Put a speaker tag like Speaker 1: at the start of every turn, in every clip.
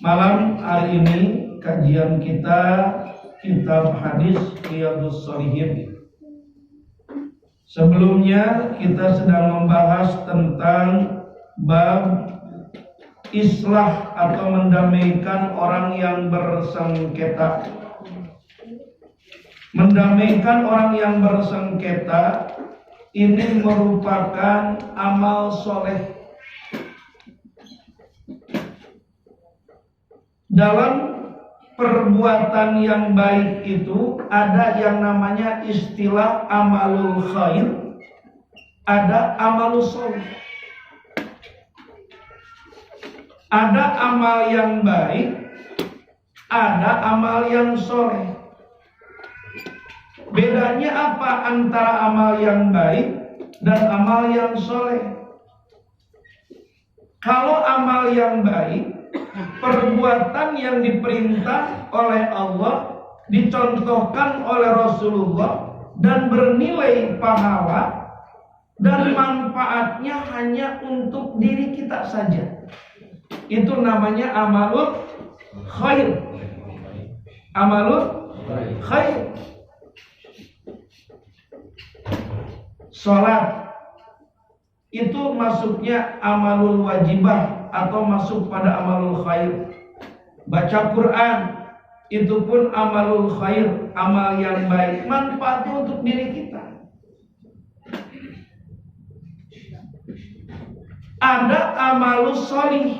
Speaker 1: Malam hari ini kajian kita kitab hadis Riyadhus Shalihin. Sebelumnya kita sedang membahas tentang bab islah atau mendamaikan orang yang bersengketa. Mendamaikan orang yang bersengketa ini merupakan amal soleh. Dalam perbuatan yang baik itu ada yang namanya istilah amalul khair, ada amalus soleh. Ada amal yang baik, ada amal yang soleh. Bedanya apa antara amal yang baik dan amal yang soleh? Kalau amal yang baik, perbuatan yang diperintah oleh Allah, dicontohkan oleh Rasulullah, dan bernilai pahala, dan manfaatnya hanya untuk diri kita saja. Itu namanya amalul khair. Amalul khair. Salat itu masuknya amalul wajibah atau masuk pada amalul khair. Baca Quran itu pun amalul khair, amal yang baik, manfaatnya untuk diri kita. Ada amalus sholih,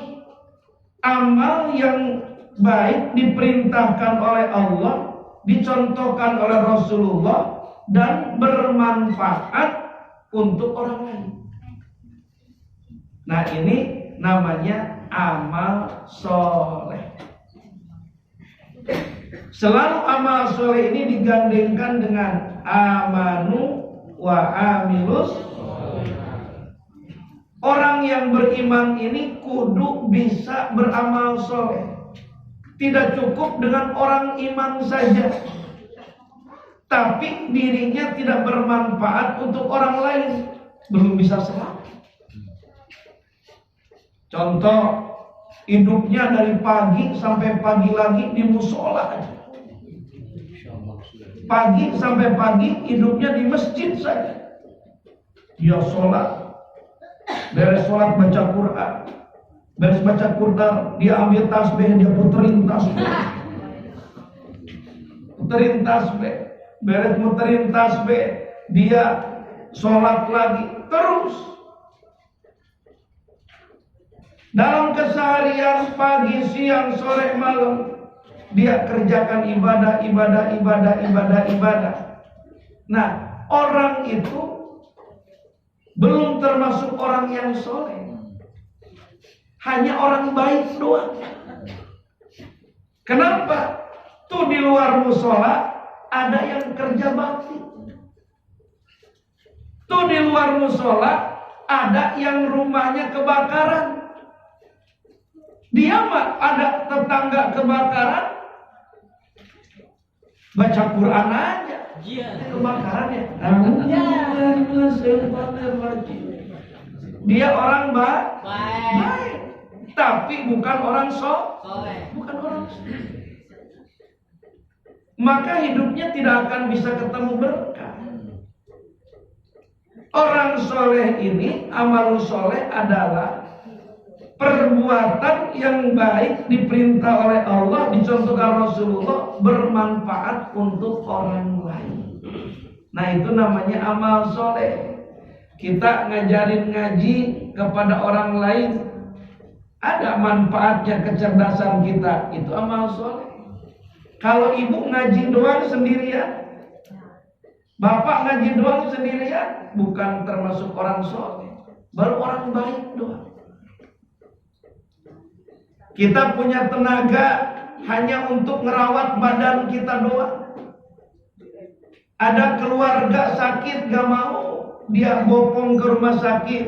Speaker 1: amal yang baik diperintahkan oleh Allah, dicontohkan oleh Rasulullah, dan bermanfaat untuk orang lain. Nah, ini namanya amal soleh. Selalu amal soleh ini digandengkan dengan amanu wa amilus. Orang yang beriman ini kudu bisa beramal soleh. Tidak cukup dengan orang iman saja, tapi dirinya tidak bermanfaat untuk orang lain, belum bisa selamat. Contoh, hidupnya dari pagi sampai pagi lagi di musola aja. Pagi sampai pagi hidupnya di masjid saja. Dia sholat, beres sholat baca Quran, beres baca Quran dia ambil tasbih, dia puterin tasbih, beres muterin tasbih dia sholat lagi terus. Dalam keseharian pagi, siang, sore, malam dia kerjakan ibadah. Nah, orang itu belum termasuk orang yang soleh, hanya orang baik doang. Kenapa? Tuh di luar musola ada yang kerja bakti. Tuh di luar musola ada yang rumahnya kebakaran. Dia mah ada tetangga kebakaran, baca Quran aja. Kebakaran ya. Dia orang baik, tapi bukan orang soleh, bukan orang soleh. Maka hidupnya tidak akan bisa ketemu berkah. Orang soleh ini, amal soleh adalah perbuatan yang baik diperintah oleh Allah, dicontohkan Rasulullah, bermanfaat untuk orang lain. Nah, itu namanya amal soleh. Kita ngajarin ngaji kepada orang lain, ada manfaatnya kecerdasan kita, itu amal soleh. Kalau ibu ngaji doang sendirian, bapak ngaji doang sendirian, bukan termasuk orang soleh, baru orang baik doang. Kita punya tenaga hanya untuk ngerawat badan kita doang. Ada keluarga sakit, gak mau dia bopong ke rumah sakit,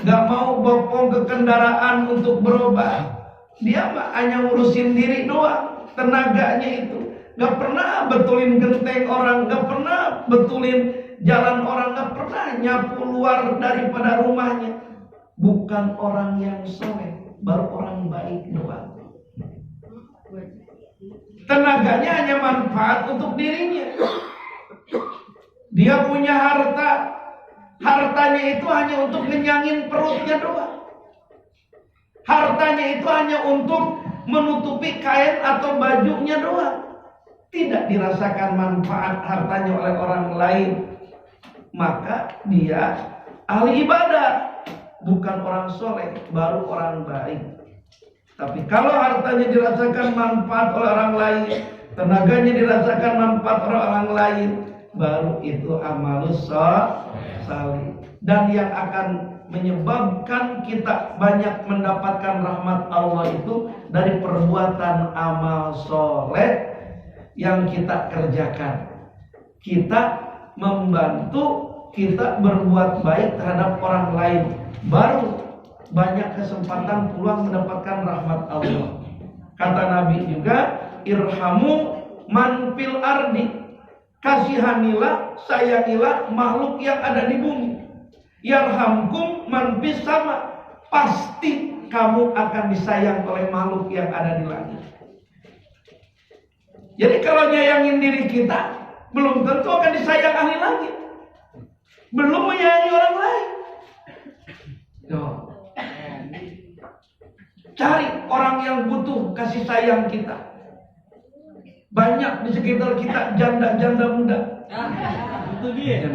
Speaker 1: gak mau bopong ke kendaraan untuk berobat. Dia hanya ngurusin diri doang, tenaganya itu. Gak pernah betulin genteng orang, gak pernah betulin jalan orang, gak pernah nyapu luar daripada rumahnya. Bukan orang yang soleh, baru orang baik doang. Tenaganya hanya manfaat untuk dirinya. Dia punya harta, hartanya itu hanya untuk ngenyangin perutnya doang. Hartanya itu hanya untuk menutupi kain atau bajunya doang. Tidak dirasakan manfaat hartanya oleh orang lain. Maka dia ahli ibadah, bukan orang soleh, baru orang baik. Tapi kalau hartanya dirasakan manfaat oleh orang lain, tenaganya dirasakan manfaat oleh orang lain, baru itu amalus salih. Dan yang akan menyebabkan kita banyak mendapatkan rahmat Allah itu dari perbuatan amal soleh yang kita kerjakan. Kita membantu, kita berbuat baik terhadap orang lain, baru banyak kesempatan peluang mendapatkan rahmat Allah. Kata Nabi juga, irhamu man fil ardi, kasihanilah, sayangilah makhluk yang ada di bumi. Yarhamkum man fis sama, pasti kamu akan disayang oleh makhluk yang ada di langit. Jadi kalau nyayangin diri kita, belum tentu akan disayang ahli langit. Belum menyayangi orang lain. Cari orang yang butuh kasih sayang kita. Banyak di sekitar kita janda-janda muda.
Speaker 2: Itu dia.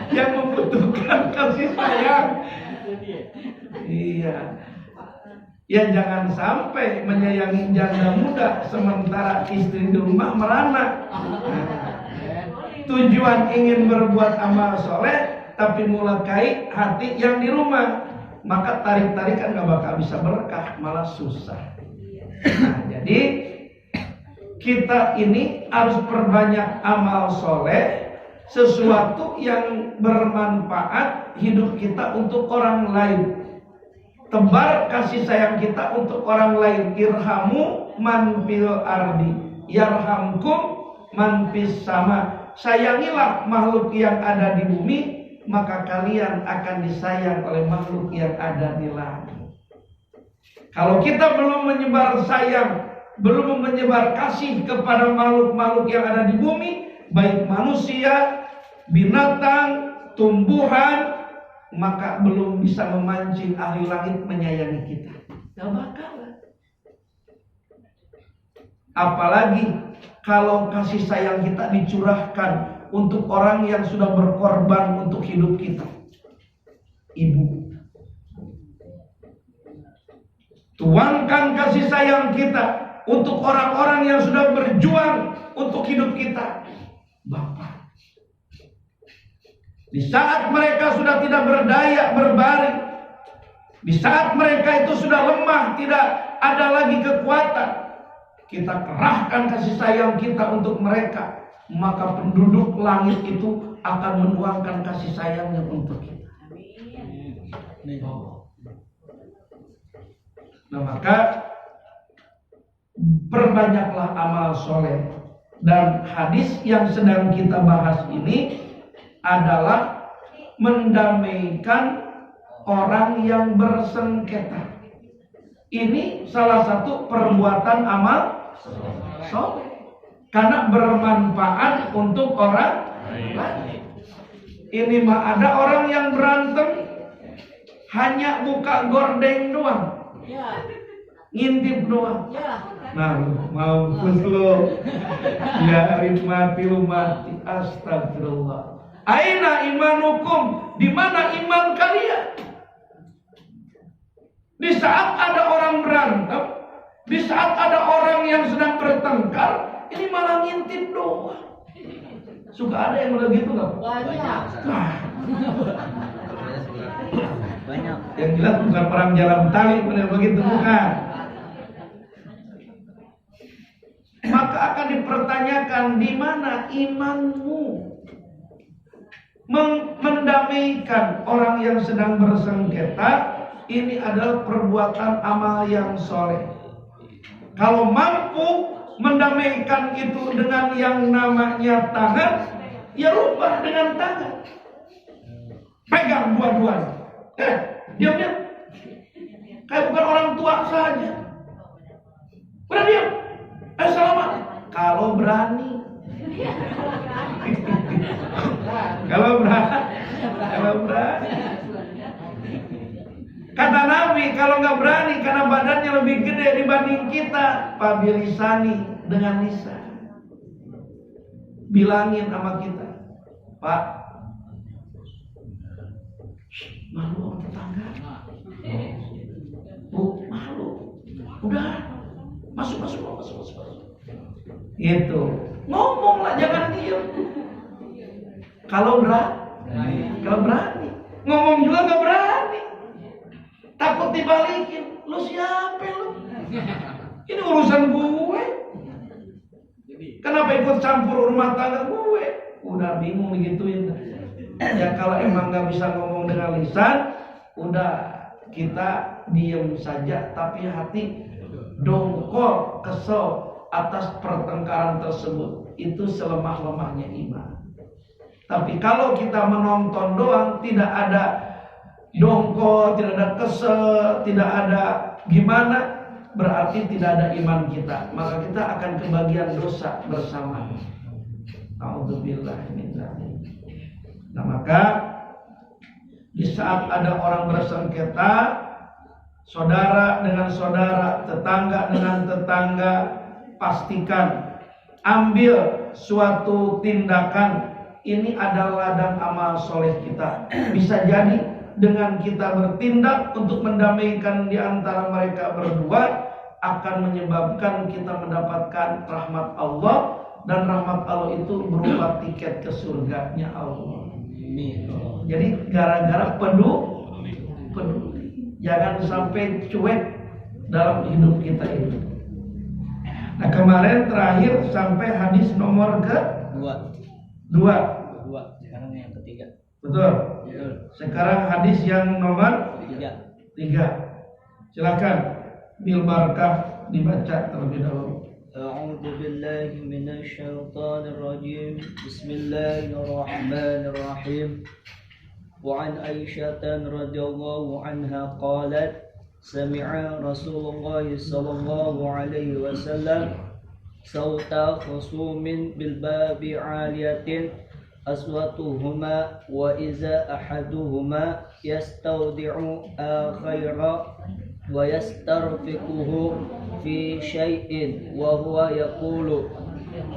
Speaker 1: Yang membutuhkan kasih sayang. Iya. Ya jangan sampai menyayangi janda muda sementara istri di rumah merana. Tujuan ingin berbuat amal soleh, tapi mulakai hati yang di rumah, maka tarik-tarikan gak bakal bisa berkah, malah susah. Nah, jadi kita ini harus perbanyak amal soleh, sesuatu yang bermanfaat hidup kita untuk orang lain. Tebar kasih sayang kita untuk orang lain. Irhamu man fil ardi, yarhamkum man fis sama. Sayangilah makhluk yang ada di bumi, maka kalian akan disayang oleh makhluk yang ada di langit. Kalau kita belum menyebar sayang, belum menyebar kasih kepada makhluk-makhluk yang ada di bumi, baik manusia, binatang, tumbuhan, maka belum bisa memancing ahli langit menyayangi kita. Gak bakalan. Apalagi kalau kasih sayang kita dicurahkan untuk orang yang sudah berkorban untuk hidup kita. Ibu, tuangkan kasih sayang kita untuk orang-orang yang sudah berjuang untuk hidup kita. Bapak, di saat mereka sudah tidak berdaya berbaring, di saat mereka itu sudah lemah, tidak ada lagi kekuatan, kita kerahkan kasih sayang kita untuk mereka, maka penduduk langit itu akan menuangkan kasih sayangnya untuk kita. Nah, maka perbanyaklah amal soleh. Dan hadis yang sedang kita bahas ini adalah mendamaikan orang yang bersengketa. Ini salah satu perbuatan amal soleh, karena bermanfaat untuk orang lain. Ini mah ada orang yang berantem hanya buka gordeng doang, ngintip doang. Nah, mampus lo. Ya mati lu mati. Astagfirullah. Aina imanukum? Di mana iman kalian? Di saat ada orang berantem, di saat ada orang yang sedang bertengkar, ini malah ngintip doang. Suka ada yang udah gitu nggak?
Speaker 2: Banyak.
Speaker 3: Banyak.
Speaker 1: Yang jelas bukan perang jalan tali, benar begitu bukan? Maka akan dipertanyakan, di mana imanmu? Mendamaikan orang yang sedang bersengketa, ini adalah perbuatan amal yang soleh. Kalau mampu mendamaikan itu dengan yang namanya tangan, ya rubah dengan tangan. Pegang dua-duanya. Diam-diam. Kayak bukan orang tua saja. Udah diam. kalau berani. Kalau berani. Kata Nabi, kalau nggak berani karena badannya lebih gede dibanding kita, pabilisani dengan lisan. Bilangin sama kita, Pak, malu sama tetangga. Bu, malu. Udah, masuk. Gitu. Ngomonglah, jangan diem. Kalau berani. Ngomong juga nggak berani. Takut dibalikin. Lu siapa lu? Ini urusan gue. Kenapa ikut campur rumah tangga gue? Udah bingung digituin. Ya kalau emang nggak bisa ngomong dengan lisan, udah kita diem saja. Tapi hati dongkol, kesel atas pertengkaran tersebut. Itu selemah-lemahnya iman. Tapi kalau kita menonton doang, tidak ada dongkol, tidak ada kesel, tidak ada gimana, berarti tidak ada iman kita. Maka kita akan kebagian dosa bersama. A'udzubillah min dzalik. Nah, maka di saat ada orang bersengketa, saudara dengan saudara, tetangga dengan tetangga, pastikan ambil suatu tindakan. Ini adalah ladang amal soleh kita. Bisa jadi dengan kita bertindak untuk mendamaikan di antara mereka berdua akan menyebabkan kita mendapatkan rahmat Allah, dan rahmat Allah itu berupa tiket ke surganya Allah. Jadi gara-gara peduli, jangan sampai cuek dalam hidup kita ini. Nah, kemarin terakhir sampai hadis nomor dua.
Speaker 3: Sekarang yang ketiga.
Speaker 1: Betul. Sekarang hadis yang nomor 3. Silakan bil barakah dibaca terlebih dahulu.
Speaker 3: A'udzu billahi minasyaitonir rajim. Bismillahirrahmanirrahim. Wa an Aisyah radhiyallahu anha qalat sami'a Rasulullah sallallahu alaihi wasallam sauta khusumin bil babi 'aliyatin aswatuhuma wa iza ahaduhuma yastawdi'u akhira wa yastarfiquhu fi syai'in wa huwa yaqulu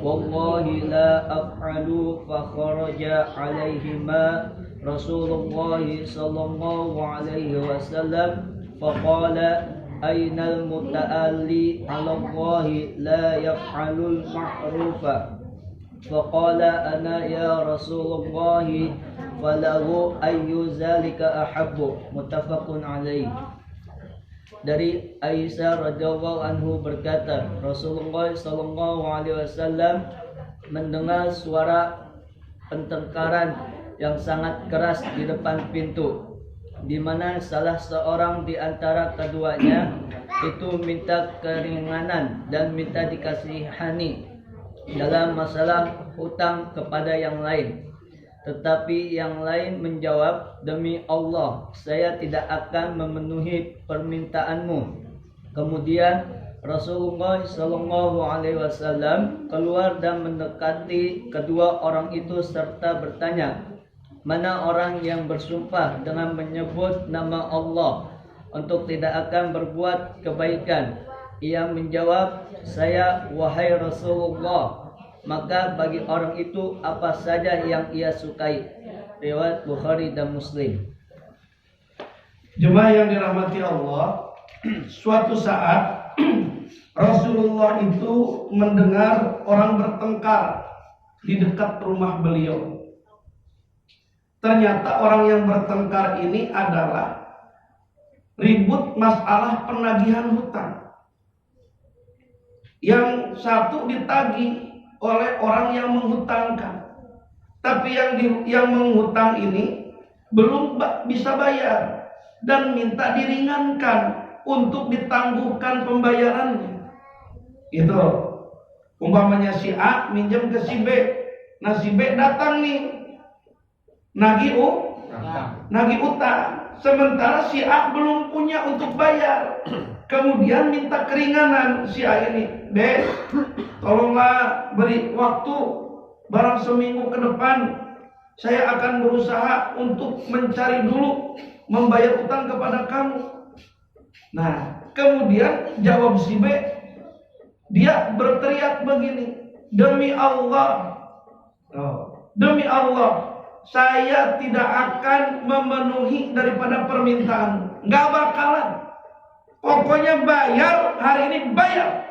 Speaker 3: wallahi la af'alu fa kharaja 'alaihima Rasulullah sallallahu alaihi wasallam faqala aynal muta'alli 'ala Allahi la yaf'alul ma'rufa faqala ana ya Rasulullah falahu ayyu zalika ahabbu muttafaqun alaih. Dari Aisyah radhiyallahu anhu berkata, Rasulullah sallallahu alaihi wasallam mendengar suara pertengkaran yang sangat keras di depan pintu, di mana salah seorang di antara keduanya itu minta keringanan dan minta dikasihani dalam masalah hutang kepada yang lain. Tetapi yang lain menjawab, demi Allah, saya tidak akan memenuhi permintaanmu. Kemudian Rasulullah Shallallahu Alaihi Wasallam keluar dan mendekati kedua orang itu serta bertanya, mana orang yang bersumpah dengan menyebut nama Allah untuk tidak akan berbuat kebaikan? Ia menjawab, saya, wahai Rasulullah. Maka bagi orang itu apa saja yang ia sukai. Riwayat Bukhari dan Muslim.
Speaker 1: Jemaah yang dirahmati Allah, suatu saat Rasulullah itu mendengar orang bertengkar di dekat rumah beliau. Ternyata orang yang bertengkar ini adalah ribut masalah penagihan hutang. Yang satu ditagih oleh orang yang menghutangkan, tapi yang menghutang ini belum bisa bayar dan minta diringankan untuk ditangguhkan pembayarannya. Itu umpamanya si A minjem ke si B, nah si B datang nih nagih utang, sementara si A belum punya untuk bayar. kemudian minta keringanan si A ini, "Dek, tolonglah beri waktu, barang seminggu ke depan saya akan berusaha untuk mencari dulu, membayar utang kepada kamu." Nah, kemudian jawab si B, dia berteriak begini, "Demi Allah, demi Allah, saya tidak akan memenuhi daripada permintaan. Nggak bakalan. Pokoknya bayar, hari ini bayar.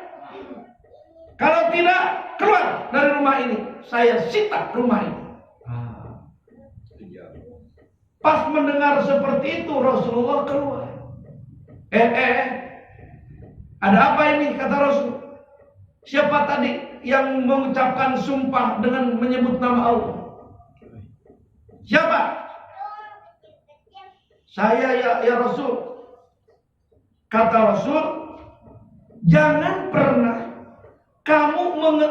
Speaker 1: Kalau tidak, keluar dari rumah ini. Saya sita rumah ini." Pas mendengar seperti itu, Rasulullah keluar. Ada apa ini, kata Rasul? Siapa tadi yang mengucapkan sumpah dengan menyebut nama Allah? Siapa? Saya, ya Rasul. Kata Rasul, jangan pernah kamu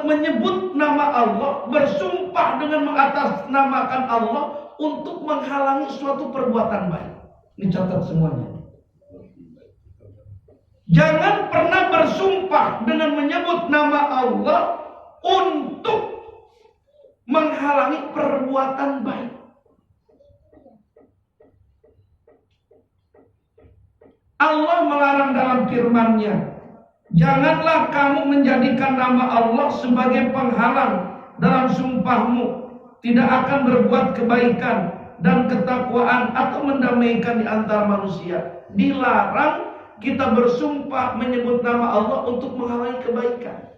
Speaker 1: menyebut nama Allah, bersumpah dengan mengatasnamakan Allah untuk menghalangi suatu perbuatan baik. Ini catat semuanya. Jangan pernah bersumpah dengan menyebut nama Allah untuk menghalangi perbuatan baik. Allah melarang dalam firman-Nya, janganlah kamu menjadikan nama Allah sebagai penghalang dalam sumpahmu, tidak akan berbuat kebaikan dan ketakwaan atau mendamaikan di antara manusia. Dilarang kita bersumpah menyebut nama Allah untuk menghalangi kebaikan.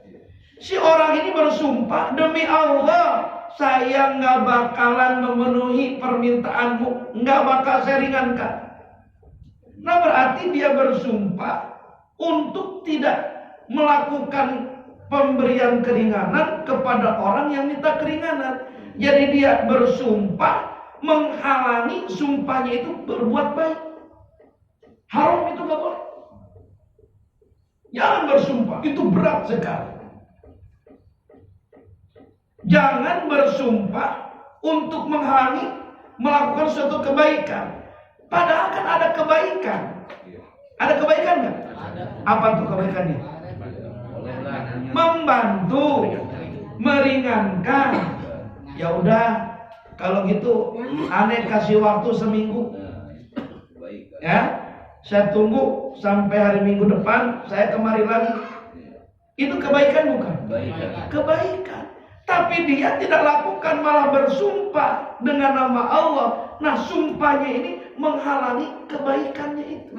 Speaker 1: Si orang ini bersumpah, demi Allah, saya nggak bakalan memenuhi permintaanmu, nggak bakal saya ringankan. Nah, berarti dia bersumpah untuk tidak melakukan pemberian keringanan kepada orang yang minta keringanan. Jadi dia bersumpah menghalangi sumpahnya itu berbuat baik. Haram itu nggak boleh. Jangan bersumpah, itu berat sekali. Jangan bersumpah untuk menghalangi melakukan suatu kebaikan. Padahal kan ada kebaikan. Ada kebaikan nggak? Apa tuh kebaikannya? Membantu, meringankan. Ya udah, kalau gitu aneh kasih waktu seminggu. Ya, saya tunggu sampai hari Minggu depan, saya kemari lagi. Itu kebaikan bukan? Kebaikan. Tapi dia tidak lakukan, malah bersumpah dengan nama Allah. Nah, sumpahnya ini menghalangi kebaikannya itu.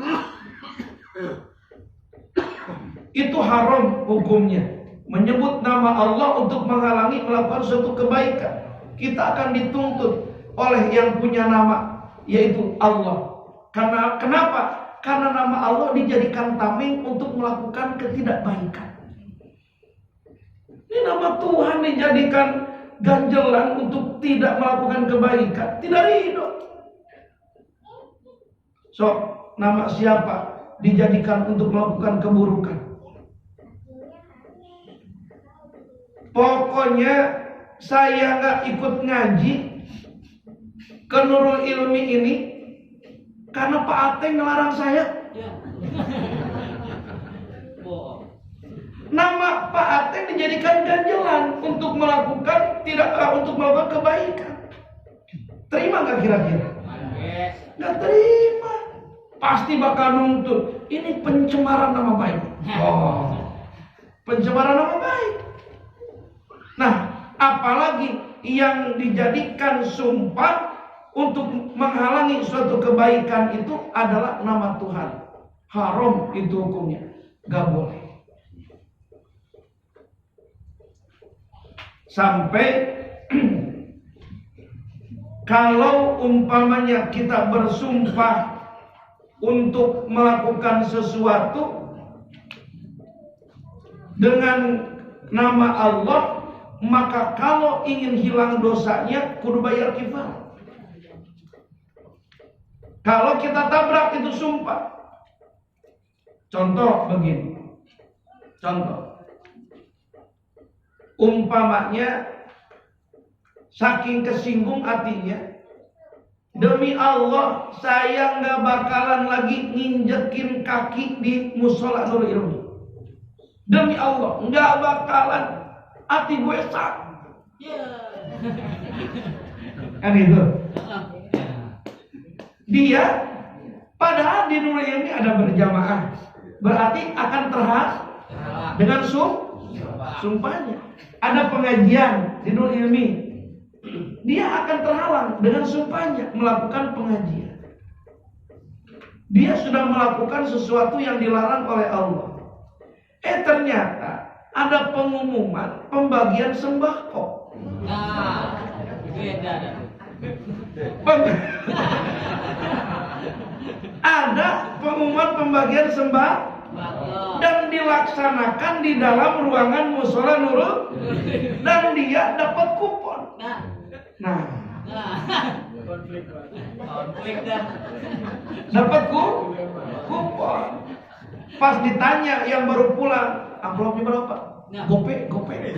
Speaker 1: Itu haram hukumnya. Menyebut nama Allah untuk menghalangi melakukan suatu kebaikan. Kita akan dituntut oleh yang punya nama, yaitu Allah. Kenapa? Karena nama Allah dijadikan tameng untuk melakukan ketidakbaikan. Ini nama Tuhan dijadikan ganjelan untuk tidak melakukan kebaikan. Tidak ridho. So, nama siapa dijadikan untuk melakukan keburukan? Pokoknya saya nggak ikut ngaji ke Nurul Ilmi ini karena Pak Ateng ngelarang saya. Nama Pak Ateng dijadikan ganjelan untuk melakukan kebaikan. Terima nggak kira-kira? Nggak terima. Pasti bakal nuntut. Ini pencemaran nama baik. Pencemaran nama baik. Nah, apalagi yang dijadikan sumpah untuk menghalangi suatu kebaikan itu adalah nama Tuhan. Haram itu hukumnya. Gak boleh. Sampai kalau umpamanya kita bersumpah untuk melakukan sesuatu dengan nama Allah, maka kalau ingin hilang dosanya kudu bayar kifarah. Kalau kita tabrak itu sumpah. Contoh begini. Umpamanya saking kesinggung hatinya, Demi Allah, saya nggak bakalan lagi nginjekin kaki di musola Nurul Ilmi. Demi Allah, nggak bakalan. Hati gue sak. Kan itu. Dia, padahal di Nurul Ilmi ada berjamaah, berarti akan terhad dengan sumpahnya. Ada pengajian di Nurul Ilmi, dia akan terhalang dengan sumpahnya melakukan pengajian. Dia sudah melakukan sesuatu yang dilarang oleh Allah. Ternyata ada pengumuman pembagian sembako. Ada pengumuman pembagian sembako dan dilaksanakan di dalam ruangan musola Nurul, dan dia dapat kupon. Nah, konflik dah. Dapat kupon. Pas ditanya yang baru pulang, amplopnya berapa? Gope. Gope nih.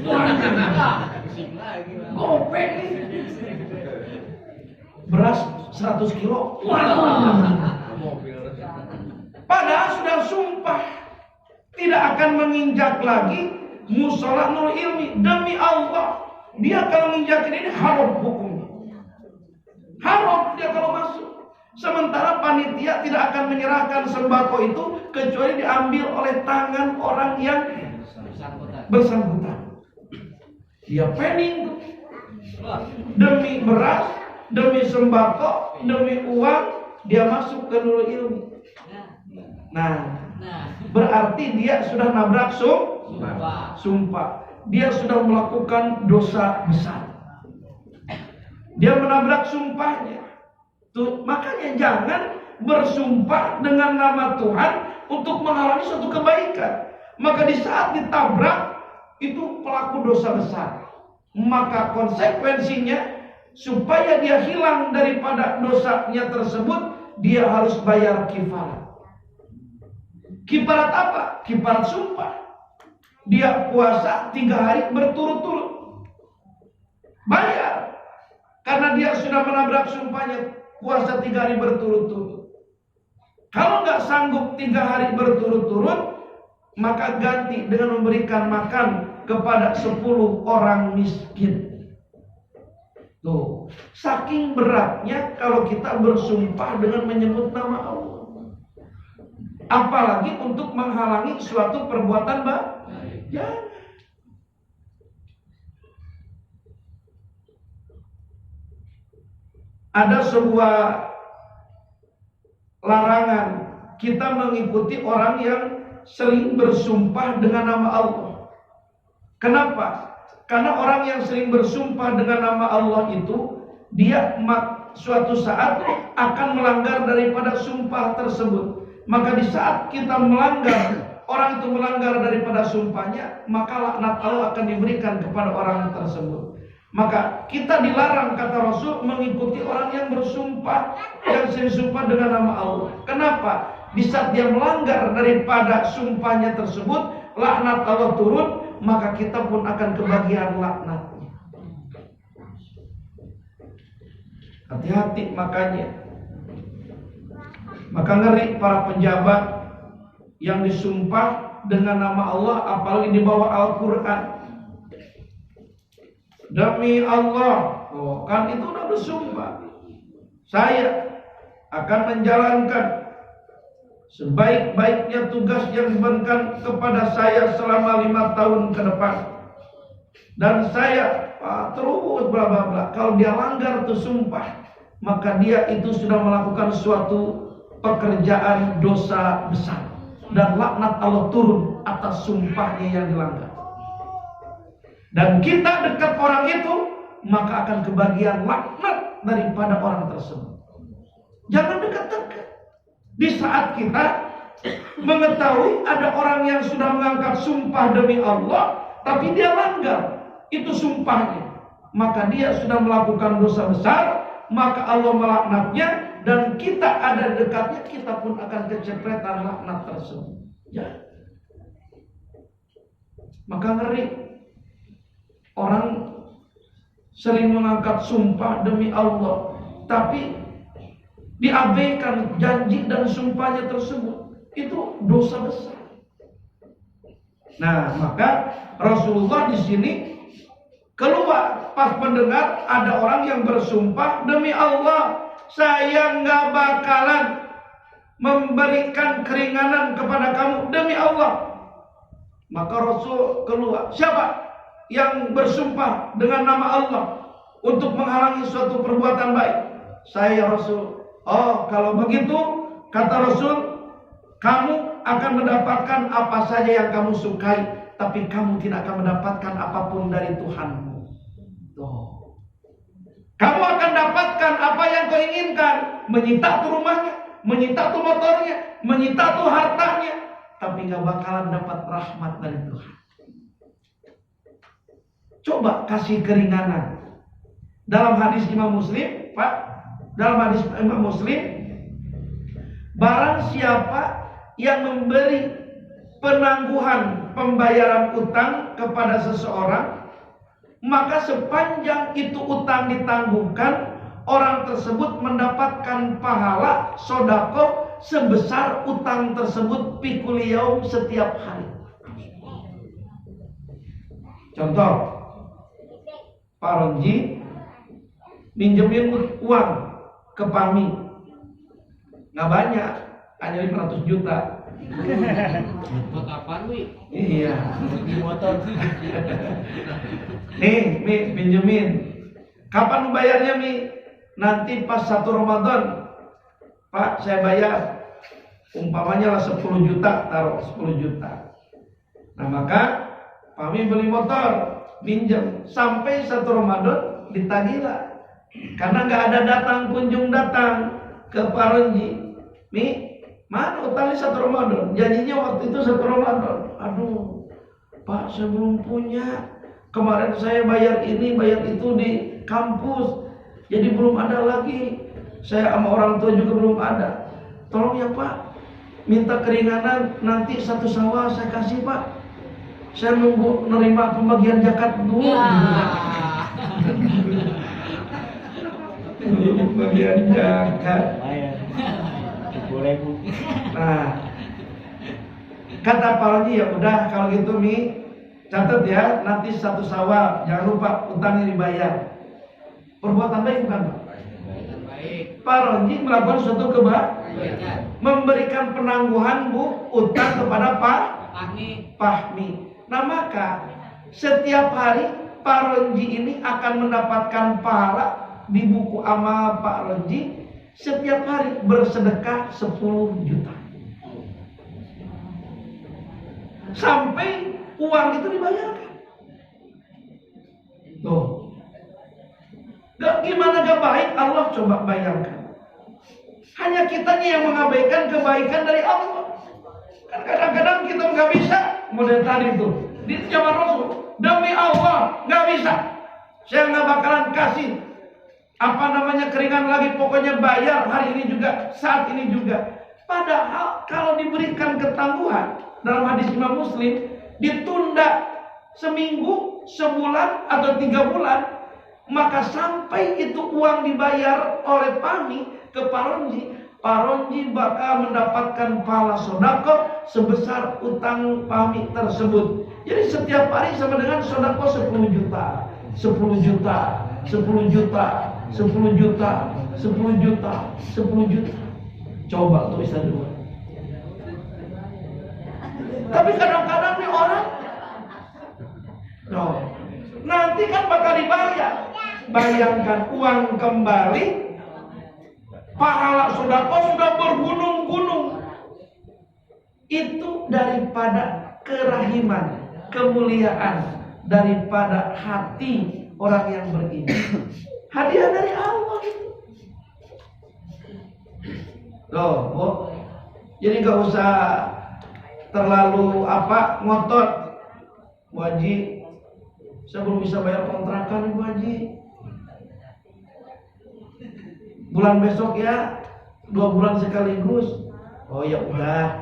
Speaker 1: Beras 100 kilo. Padahal sudah sumpah tidak akan menginjak lagi musola Nurul Ilmi. Demi Allah, dia kalau menginjakin ini haram hukumnya. Haram dia kalau masuk. Sementara panitia tidak akan menyerahkan sembako itu kecuali diambil oleh tangan orang yang bersangkutan. Dia planning tuh. Demi beras, demi sembako, demi uang, dia masuk ke Nurul Ilmi. Nah, berarti dia sudah nabrak sumpah. Dia sudah melakukan dosa besar. Dia menabrak sumpahnya. Tuh, makanya jangan bersumpah dengan nama Tuhan untuk menghalangi suatu kebaikan. Maka di saat ditabrak itu pelaku dosa besar. Maka konsekuensinya supaya dia hilang daripada dosanya tersebut, dia harus bayar kifarat. Kifarat apa? Kifarat sumpah. Dia puasa 3 hari berturut-turut. Bayar. Karena dia sudah menabrak sumpahnya, puasa 3 hari berturut-turut. Kalau nggak sanggup 3 hari berturut-turut, maka ganti dengan memberikan makan kepada 10 orang miskin. Tuh, saking beratnya kalau kita bersumpah dengan menyebut nama Allah. Apalagi untuk menghalangi suatu perbuatan baik. Jangan. Ada sebuah larangan kita mengikuti orang yang sering bersumpah dengan nama Allah. Kenapa? Karena orang yang sering bersumpah dengan nama Allah itu, dia suatu saat akan melanggar daripada sumpah tersebut. Maka di saat kita melanggar, orang itu melanggar daripada sumpahnya, maka laknat Allah akan diberikan kepada orang tersebut. Maka kita dilarang, kata Rasul, mengikuti orang yang bersumpah, yang sering sumpah dengan nama Allah. Kenapa? Di saat dia melanggar daripada sumpahnya tersebut, laknat Allah turun, maka kita pun akan kebagian laknatnya. Hati-hati makanya. Maka ngeri para pejabat yang disumpah dengan nama Allah, apalagi di bawah Al-Quran. Demi Allah, oh, kan itu udah bersumpah, saya akan menjalankan sebaik-baiknya tugas yang diberikan kepada saya selama 5 tahun ke depan. Dan saya terus bla bla bla. Kalau dia langgar tuh sumpah, maka dia itu sudah melakukan suatu pekerjaan dosa besar, dan laknat Allah turun atas sumpahnya yang dilanggar. Dan kita dekat orang itu, maka akan kebagian laknat daripada orang tersebut. Jangan dekat-dekat. Di saat kita mengetahui ada orang yang sudah mengangkat sumpah demi Allah, tapi dia langgar itu sumpahnya, maka dia sudah melakukan dosa besar, maka Allah melaknatnya, dan kita ada dekatnya, kita pun akan kecepretan laknat tersebut. Ya. Maka ngeri orang sering mengangkat sumpah demi Allah, tapi diabaikan janji dan sumpahnya tersebut, itu dosa besar. Nah, maka Rasulullah di sini keluar pas mendengar ada orang yang bersumpah, demi Allah saya nggak bakalan memberikan keringanan kepada kamu, demi Allah. Maka Rasul keluar, siapa yang bersumpah dengan nama Allah untuk menghalangi suatu perbuatan baik? Saya Rasul. Oh, kalau begitu kata Rasul, kamu akan mendapatkan apa saja yang kamu sukai, tapi kamu tidak akan mendapatkan apapun dari Tuhanmu. Tuh. Kamu akan dapatkan apa yang kau inginkan, menyita tuh rumahnya, menyita tuh motornya, menyita tuh hartanya, tapi gak bakalan dapat rahmat dari Tuhan. Coba kasih keringanan. Dalam hadis Imam Muslim, Pak, dalam hadis Imam Muslim, barang siapa yang memberi penangguhan pembayaran utang kepada seseorang, maka sepanjang itu utang ditangguhkan, orang tersebut mendapatkan pahala sodako sebesar utang tersebut pikul yaum, setiap hari. Contoh, Pak Ronji minjemin uang ke Pami, nggak banyak, hanya 500 juta.
Speaker 2: Buat apaan, Wi?
Speaker 1: Iya.
Speaker 3: Di motor.
Speaker 1: Nih, Mi, pinjemin. Kapan bayarnya, Mi? Nanti pas 1 Ramadan. Pak, saya bayar. Umpamanya lah 10 juta, taruh 10 juta. Nah, maka Pami beli motor, minjem. Sampai 1 Ramadan ditagihlah. Karena nggak ada kunjung datang ke Pak Ronji. Mi, mana utangnya 1 Ramadan? Janjinya waktu itu 1 Ramadan. Aduh, Pak, saya belum punya. Kemarin saya bayar ini, bayar itu di kampus, jadi belum ada lagi. Saya sama orang tua juga belum ada. Tolong ya Pak, minta keringanan, nanti 1 Syawal saya kasih Pak. Saya nunggu nerima pembagian zakat dulu. Pembagian zakat. Nah, kata Pak Haji, ya udah kalau gitu Mi, catat ya, nanti 1 Syawal jangan lupa utangnya dibayar. Perbuatan baik bukan Pak?
Speaker 2: Baik.
Speaker 1: Pak Ronji melakukan suatu kebaikan, memberikan penangguhan utang kepada Pak Fahmi. Nah, maka setiap hari Pak Ronji ini akan mendapatkan pahala di buku amal Pak Ronji. Setiap hari bersedekah 10 juta. Sampai uang itu dibayarkan. Tuh. Gimana gak baik, Allah coba bayangkan. Hanya kitanya yang mengabaikan kebaikan dari Allah. Kan kadang-kadang kita gak bisa. Model tadi itu di zaman Rasul, demi Allah gak bisa, saya gak bakalan kasih keringan lagi, pokoknya bayar hari ini juga, saat ini juga. Padahal kalau diberikan ketangguhan, dalam hadis Imam Muslim, ditunda seminggu, sebulan, atau 3 bulan, maka sampai itu uang dibayar oleh Pami ke Pak Ronji bakal mendapatkan pahala sodako sebesar utang Pami tersebut. Jadi setiap hari sama dengan sodako 10 juta, 10 juta, 10 juta, 10 juta, 10 juta, 10 juta. Coba tuh bisa dua. Tapi kadang-kadang nih orang, nanti kan bakal dibayar. Bayangkan uang kembali, pahala sodako sudah bergunung-gunung. Itu daripada kerahiman, kemuliaan, daripada hati orang yang beriman. Hadiah dari Allah itu. Loh, jadi gak usah terlalu ngotot. Bu Haji, saya belum bisa bayar kontrakan, Bu Haji. Bulan besok ya, 2 bulan sekaligus. Oh ya udah.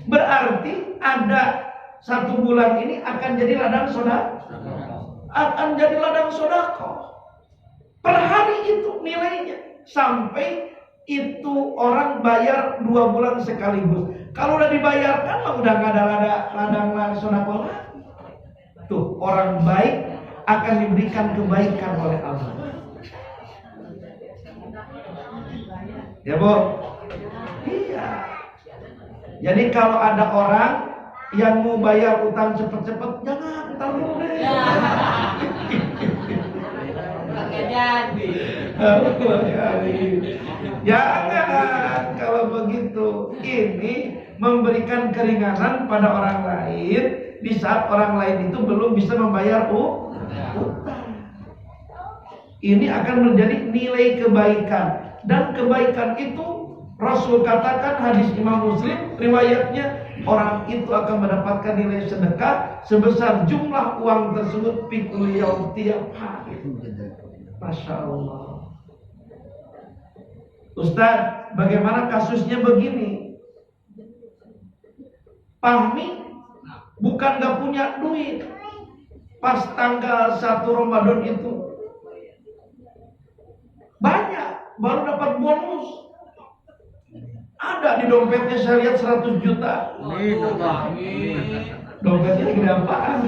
Speaker 1: Berarti ada 1 bulan ini akan jadi ladang sodako. Akan jadi ladang sodako. Per hari itu nilainya. Sampai itu orang bayar 2 bulan sekaligus. Kalau udah dibayarkan mah udah nggak ada ladang sedekah lagi. Tuh, orang baik akan diberikan kebaikan oleh Allah. Ya, Bu? Iya. Jadi kalau ada orang yang mau bayar utang cepet-cepet, jangan, ntar dulu deh. Jangan kalau begitu. Ini memberikan keringanan pada orang lain di saat orang lain itu belum bisa membayar utang. Ini akan menjadi nilai kebaikan, dan kebaikan itu Rasul katakan, hadis Imam Muslim riwayatnya, orang itu akan mendapatkan nilai sedekah sebesar jumlah uang tersebut pikul yaum, tiap hari. Masya Allah. Ustaz, bagaimana kasusnya begini? Pahmi bukan gak punya duit, pas tanggal 1 Ramadan itu banyak, baru dapat bonus. Ada di dompetnya, saya lihat 100 juta. Dompetnya gede apaan?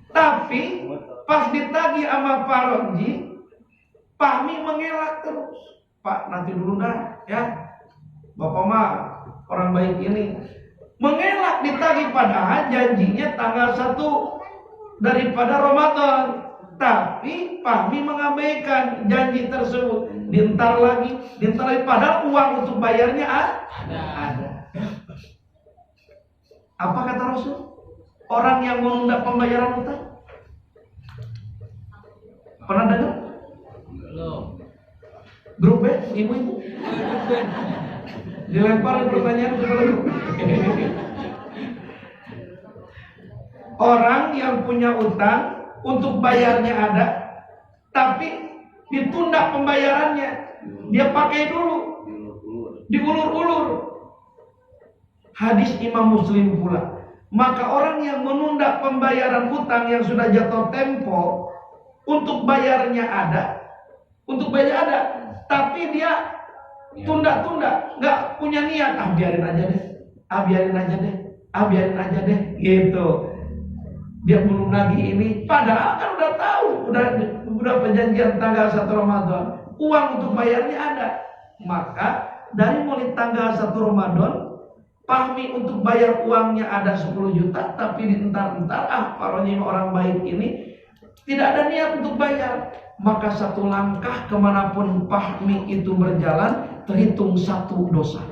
Speaker 1: Tapi pas ditagih sama Pak Ronji, Pahmi mengelak terus. Pak, nanti dulu dah ya. Bapak mah orang baik ini. Mengelak ditagih, padahal janjinya tanggal 1 daripada Ramadan. Tapi Pahmi mengabaikan janji tersebut. Dintar lagi, padahal uang untuk bayarnya ada. Apa kata Rasul? Orang yang menunda pembayaran utang. Pernah dengar?
Speaker 2: Belum.
Speaker 1: Grup B, ibu-ibu. Dilemparin pertanyaan kepada grup. Orang yang punya utang, untuk bayarnya ada, tapi ditunda pembayarannya. Dia pakai dulu, diulur-ulur. Hadis Imam Muslim pula. Maka orang yang menunda pembayaran hutang yang sudah jatuh tempo, untuk bayarnya ada, tapi dia tunda-tunda, nggak punya niat. Biarin aja deh, gitu. Dia belum nagih ini, padahal kan udah tahu, udah perjanjian tanggal 1 Ramadan, uang untuk bayarnya ada. Maka dari mulai tanggal 1 Ramadan, Pahmi untuk bayar uangnya ada 10 juta, tapi dientar-entar, paronya orang baik ini tidak ada niat untuk bayar. Maka satu langkah kemanapun Pahmi itu berjalan, terhitung 1 dosa.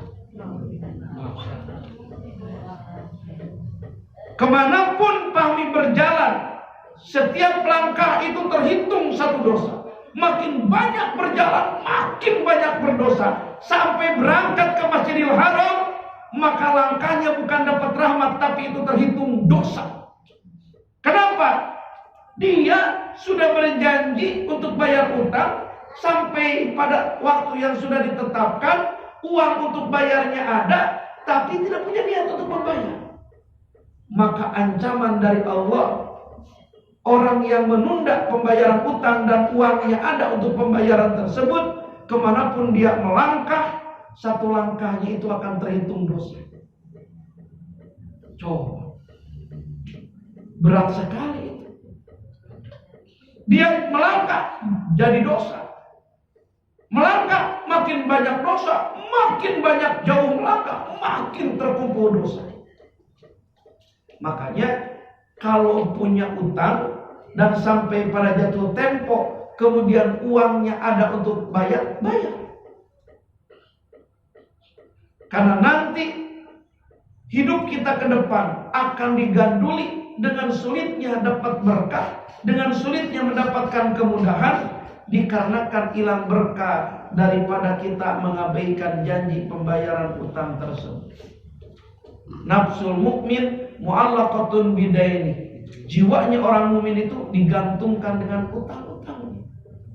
Speaker 1: Kemanapun Pahmi berjalan, setiap langkah itu terhitung 1 dosa. Makin banyak berjalan, makin banyak berdosa. Sampai berangkat ke Masjidil Haram, maka langkahnya bukan dapat rahmat, tapi itu terhitung dosa. Kenapa? Dia sudah berjanji untuk bayar utang, sampai pada waktu yang sudah ditetapkan, uang untuk bayarnya ada, tapi tidak punya niat untuk membayar. Maka ancaman dari Allah, orang yang menunda pembayaran utang dan uangnya ada untuk pembayaran tersebut, kemanapun dia melangkah, 1 langkahnya itu akan terhitung dosa. Coba, berat sekali itu. Dia melangkah jadi dosa, melangkah makin banyak dosa, makin banyak jauh melangkah, makin terkumpul dosa. Makanya kalau punya utang dan sampai pada jatuh tempo, kemudian uangnya ada untuk bayar. Karena nanti hidup kita ke depan akan diganduli dengan sulitnya dapat berkah, dengan sulitnya mendapatkan kemudahan, dikarenakan hilang berkah daripada kita mengabaikan janji pembayaran utang tersebut. Nafsul mukmin mu'allaqatun bidaini. Jiwanya orang mukmin itu digantungkan dengan utang-utang.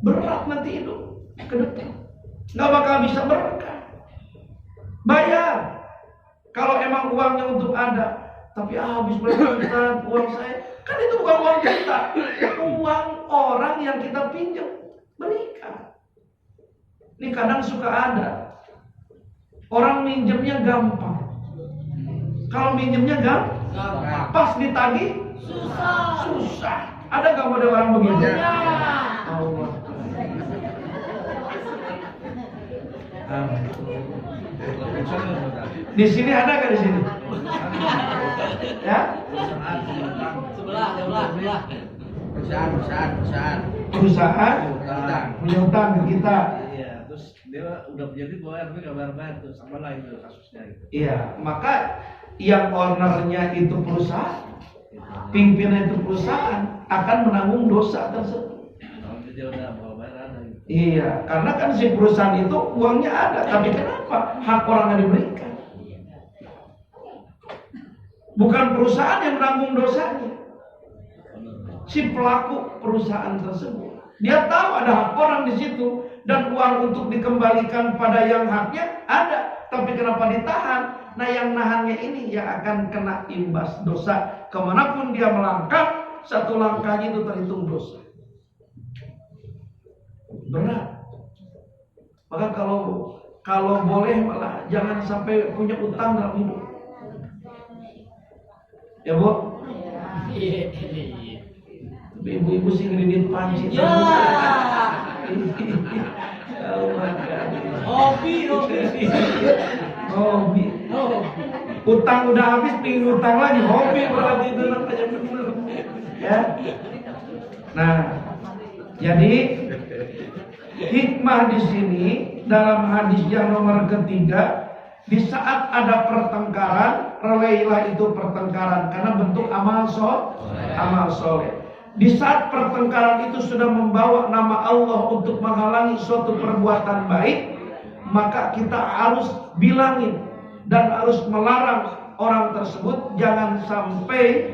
Speaker 1: Berat nanti hidup ke depan, nggak bakal bisa berkah. Bayar kalau emang uangnya untuk ada, tapi habis berkah uang saya. Kan itu bukan uang kita, uang orang yang kita pinjam, berikan. Ini kadang suka ada orang minjemnya gampang. Kalau minjemnya
Speaker 2: Gampang.
Speaker 1: pas ditagih susah. Ada nggak model orang begitu? Allah. Di sini ada nggak di sini? Ya?
Speaker 2: Sebelah.
Speaker 1: Perusahaan punya utang ke kita.
Speaker 4: Iya, terus dia udah punya duit bayar tapi nggak bayar tuh, sama lah itu kasusnya gitu.
Speaker 1: Iya, maka yang ownernya itu perusahaan, pimpinan itu perusahaan akan menanggung dosa tersebut.
Speaker 4: Kalau dia udah mau bayar ada gitu.
Speaker 1: Iya, karena kan si perusahaan itu uangnya ada, tapi kenapa hak orang nggak diberikan? Bukan perusahaan yang menanggung dosanya, si pelaku perusahaan tersebut. Dia tahu ada hak orang di situ dan uang untuk dikembalikan pada yang haknya ada, tapi kenapa ditahan? Nah, yang nahannya ini yang akan kena imbas dosa. Kemanapun dia melangkah, satu langkahnya itu terhitung dosa. Berat. Maka kalau boleh malah jangan sampai punya utang dalam hidup. Ya, Bu? Ibu-ibu sih ngedit panci.
Speaker 2: Ya. Hobi.
Speaker 1: Utang udah habis, pingin utang lagi. Hobi berarti itu namanya bener. Ya. Nah, jadi hikmah di sini dalam hadis yang nomor ketiga, di saat ada pertengkaran, relailah itu pertengkaran karena bentuk amal soleh. Di saat pertengkaran itu sudah membawa nama Allah untuk menghalangi suatu perbuatan baik, maka kita harus bilangin dan harus melarang orang tersebut jangan sampai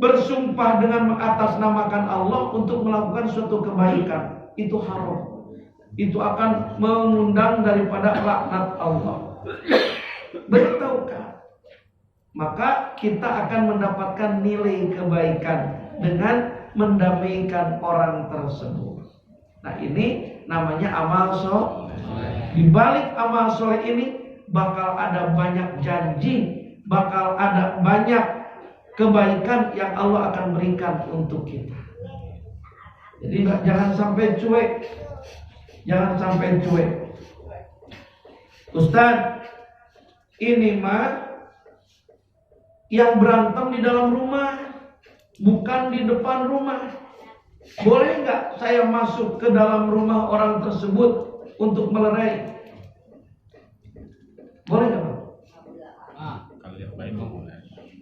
Speaker 1: bersumpah dengan mengatasnamakan Allah untuk melakukan suatu kebaikan. Itu haram. Itu akan mengundang daripada laknat Allah. Beritaukah? Maka kita akan mendapatkan nilai kebaikan dengan mendamaikan orang tersebut. Nah, ini namanya amal soleh. Di balik amal soleh ini bakal ada banyak janji, bakal ada banyak kebaikan yang Allah akan berikan untuk kita. Jadi jangan sampai cuek. Jangan sampai cuek. Ustaz, ini mah yang berantem di dalam rumah, bukan di depan rumah. Boleh nggak saya masuk ke dalam rumah orang tersebut untuk melerai? Boleh nggak, Pak?
Speaker 2: Kalau yang baik mah boleh.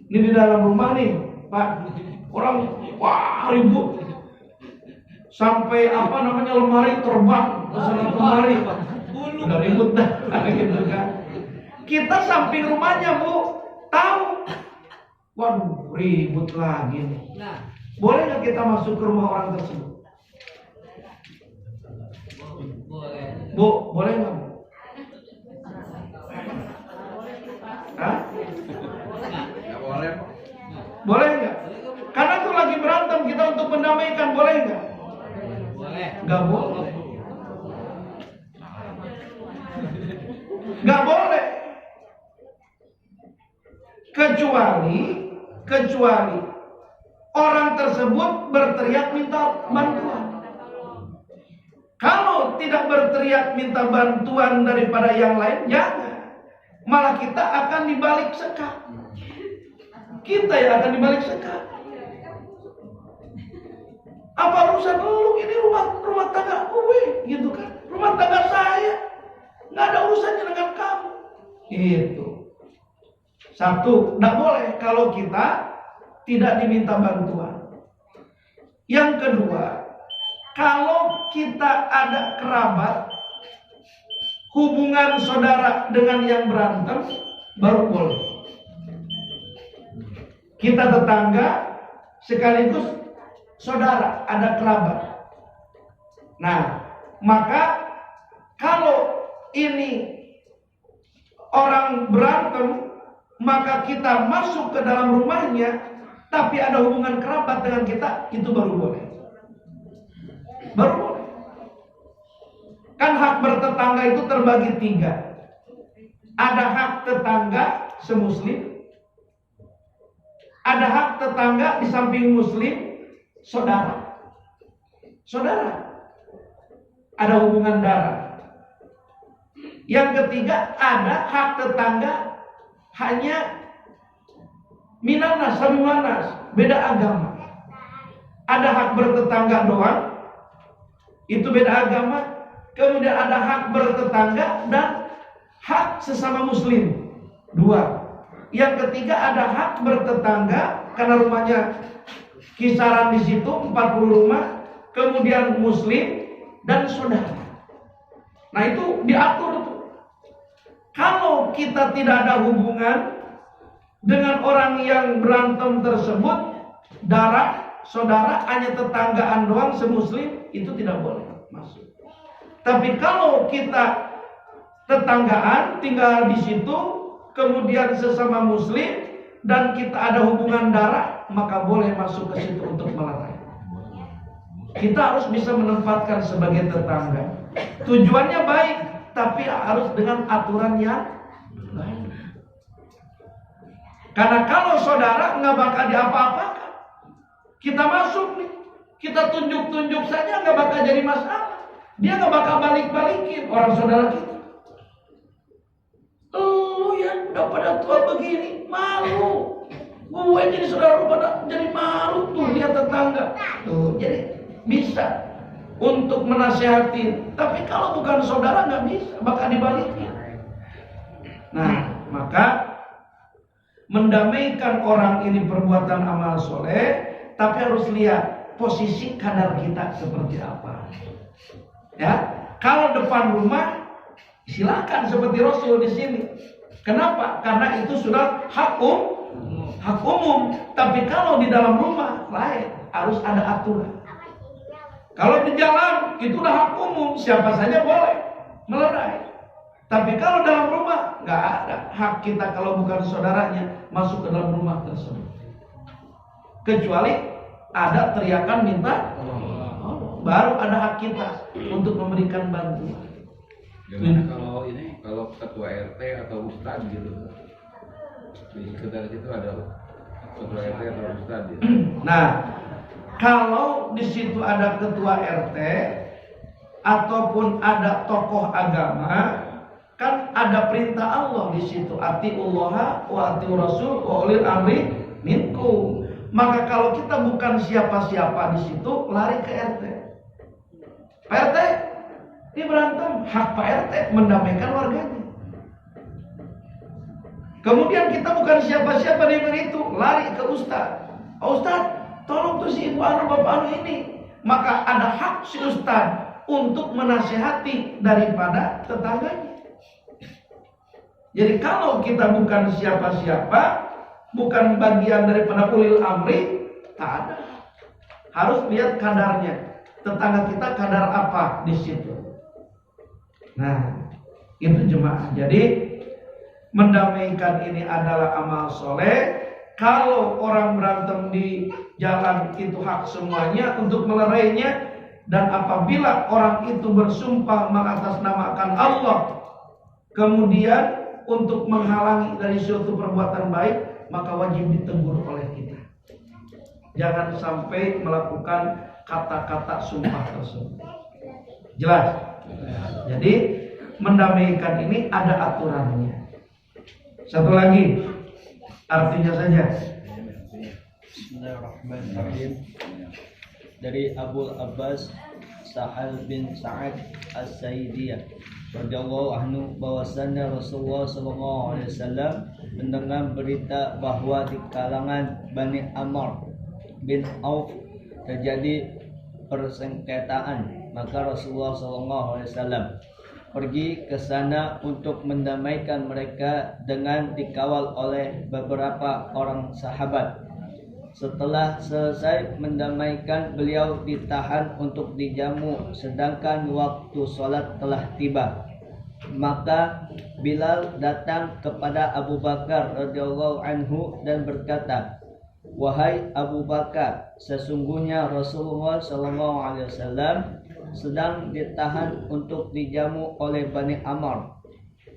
Speaker 1: Ini di dalam rumah nih, Pak. Orang ribut. Sampai lemari terbang ke sana kemari. Udah ribut dah gitu kan. Kita samping rumahnya, Bu, tahu. Waduh, ribut lagi nih.
Speaker 2: Nah,
Speaker 1: Boleh nggak kita masuk ke rumah orang tersebut?
Speaker 2: boleh.
Speaker 1: Bu, boleh nggak, Bu? Hah?
Speaker 4: Nggak boleh kok.
Speaker 1: Boleh nggak? Karena tuh lagi berantem, kita untuk mendamaikan, boleh nggak?
Speaker 2: Boleh.
Speaker 1: Nggak boleh. Nggak boleh. Kecuali orang tersebut berteriak minta bantuan. Kalau tidak berteriak minta bantuan daripada yang lain, jangan. Malah kita akan dibalik sekat. Kita yang akan dibalik sekat. Apa urusan lu? Ini rumah tangga gue, gitu kan? Rumah tangga saya. Nggak ada urusannya dengan kamu. Itu. Satu, nggak boleh kalau kita tidak diminta bantuan. Yang kedua, kalau kita ada kerabat, hubungan saudara dengan yang berantem, baru boleh. Kita tetangga sekaligus saudara, ada kerabat. Nah, maka kalau ini orang berantem, maka kita masuk ke dalam rumahnya, tapi ada hubungan kerabat dengan kita, itu baru boleh. Baru boleh. Kan hak bertetangga itu terbagi 3. Ada hak tetangga semuslim, ada hak tetangga di samping muslim, saudara. Saudara, ada hubungan darah. Yang ketiga, ada hak tetangga hanya minanas, samimanas, beda agama. Ada hak bertetangga doang, itu beda agama. Kemudian ada hak bertetangga dan hak sesama muslim, 2. Yang ketiga ada hak bertetangga karena rumahnya kisaran di situ 40 rumah, kemudian muslim dan saudara. Nah itu diatur tuh. Kalau kita tidak ada hubungan dengan orang yang berantem tersebut, darah, saudara, hanya tetanggaan doang semuslim, itu tidak boleh masuk. Tapi kalau kita tetanggaan, tinggal di situ, kemudian sesama muslim dan kita ada hubungan darah, maka boleh masuk ke situ untuk melerai. Kita harus bisa menempatkan sebagai tetangga. Tujuannya baik, tapi harus dengan aturan yang baik. Karena kalau saudara nggak bakal diapa-apakan, kita masuk nih, kita tunjuk-tunjuk saja nggak bakal jadi masalah. Dia nggak bakal balik-balikin orang saudara kita. Lu yang udah pada tua begini, malu. Gue jadi saudara pada jadi malu tuh, dia tetangga. Tuh, jadi bisa untuk menasehati. Tapi kalau bukan saudara nggak bisa, bakal dibalikin. Nah, maka mendamaikan orang ini perbuatan amal soleh, tapi harus lihat posisi kadar kita seperti apa. Ya, kalau depan rumah silakan seperti Rasul di sini. Kenapa? Karena itu sudah hak umum. Tapi kalau di dalam rumah lain, harus ada aturan. Kalau di jalan itu udah hak umum, siapa saja boleh melerai. Tapi kalau dalam rumah nggak ada hak kita kalau bukan saudaranya masuk ke dalam rumah tersebut. Kecuali ada teriakan minta tolong, baru ada hak kita untuk memberikan bantuan.
Speaker 5: Gimana kalau ketua RT atau ustadz gitu? Di sekitar situ ada ketua RT atau ustadz gitu.
Speaker 1: Nah, kalau di situ ada ketua RT ataupun ada tokoh agama, kan ada perintah Allah di situ, atiullaha wa atiur rasul wa ulil amri minkum. Maka kalau kita bukan siapa-siapa di situ, lari ke RT. Pak RT, ini berantem, hak Pak RT mendamaikan warganya. Kemudian kita bukan siapa-siapa dengan itu, lari ke Ustadz. Ustadz, tolong tuh si ibu anu bapak anu ini. Maka ada hak si Ustadz untuk menasihati daripada tetangganya. Jadi kalau kita bukan siapa-siapa, bukan bagian daripada ulil amri, tak ada. Harus lihat kadarnya. Tetangga kita kadar apa di situ. Nah, itu jemaah. Jadi mendamaikan ini adalah amal soleh. Kalau orang berantem di jalan itu hak semuanya untuk melerainya. Dan apabila orang itu bersumpah mengatasnamakan Allah, kemudian untuk menghalangi dari suatu perbuatan baik, maka wajib ditegur oleh kita. Jangan sampai melakukan kata-kata sumpah tersebut. Jelas? Jadi mendamaikan ini ada aturannya. Satu lagi, artinya saja.
Speaker 3: Bismillahirrahmanirrahim. Dari Abu Abbas Sahal bin Sa'ad As-Saidiyah radhiyallahu anhu bahwasannya Rasulullah sallallahu alaihi wasallam mendengar berita bahwa di kalangan Bani Amr bin Auf terjadi persengketaan, maka Rasulullah sallallahu alaihi wasallam pergi ke sana untuk mendamaikan mereka dengan dikawal oleh beberapa orang sahabat. Setelah selesai mendamaikan, beliau ditahan untuk dijamu sedangkan waktu sholat telah tiba. Maka Bilal datang kepada Abu Bakar radhiyallahu anhu dan berkata, "Wahai Abu Bakar, sesungguhnya Rasulullah sallallahu alaihi wasallam sedang ditahan untuk dijamu oleh Bani Amr.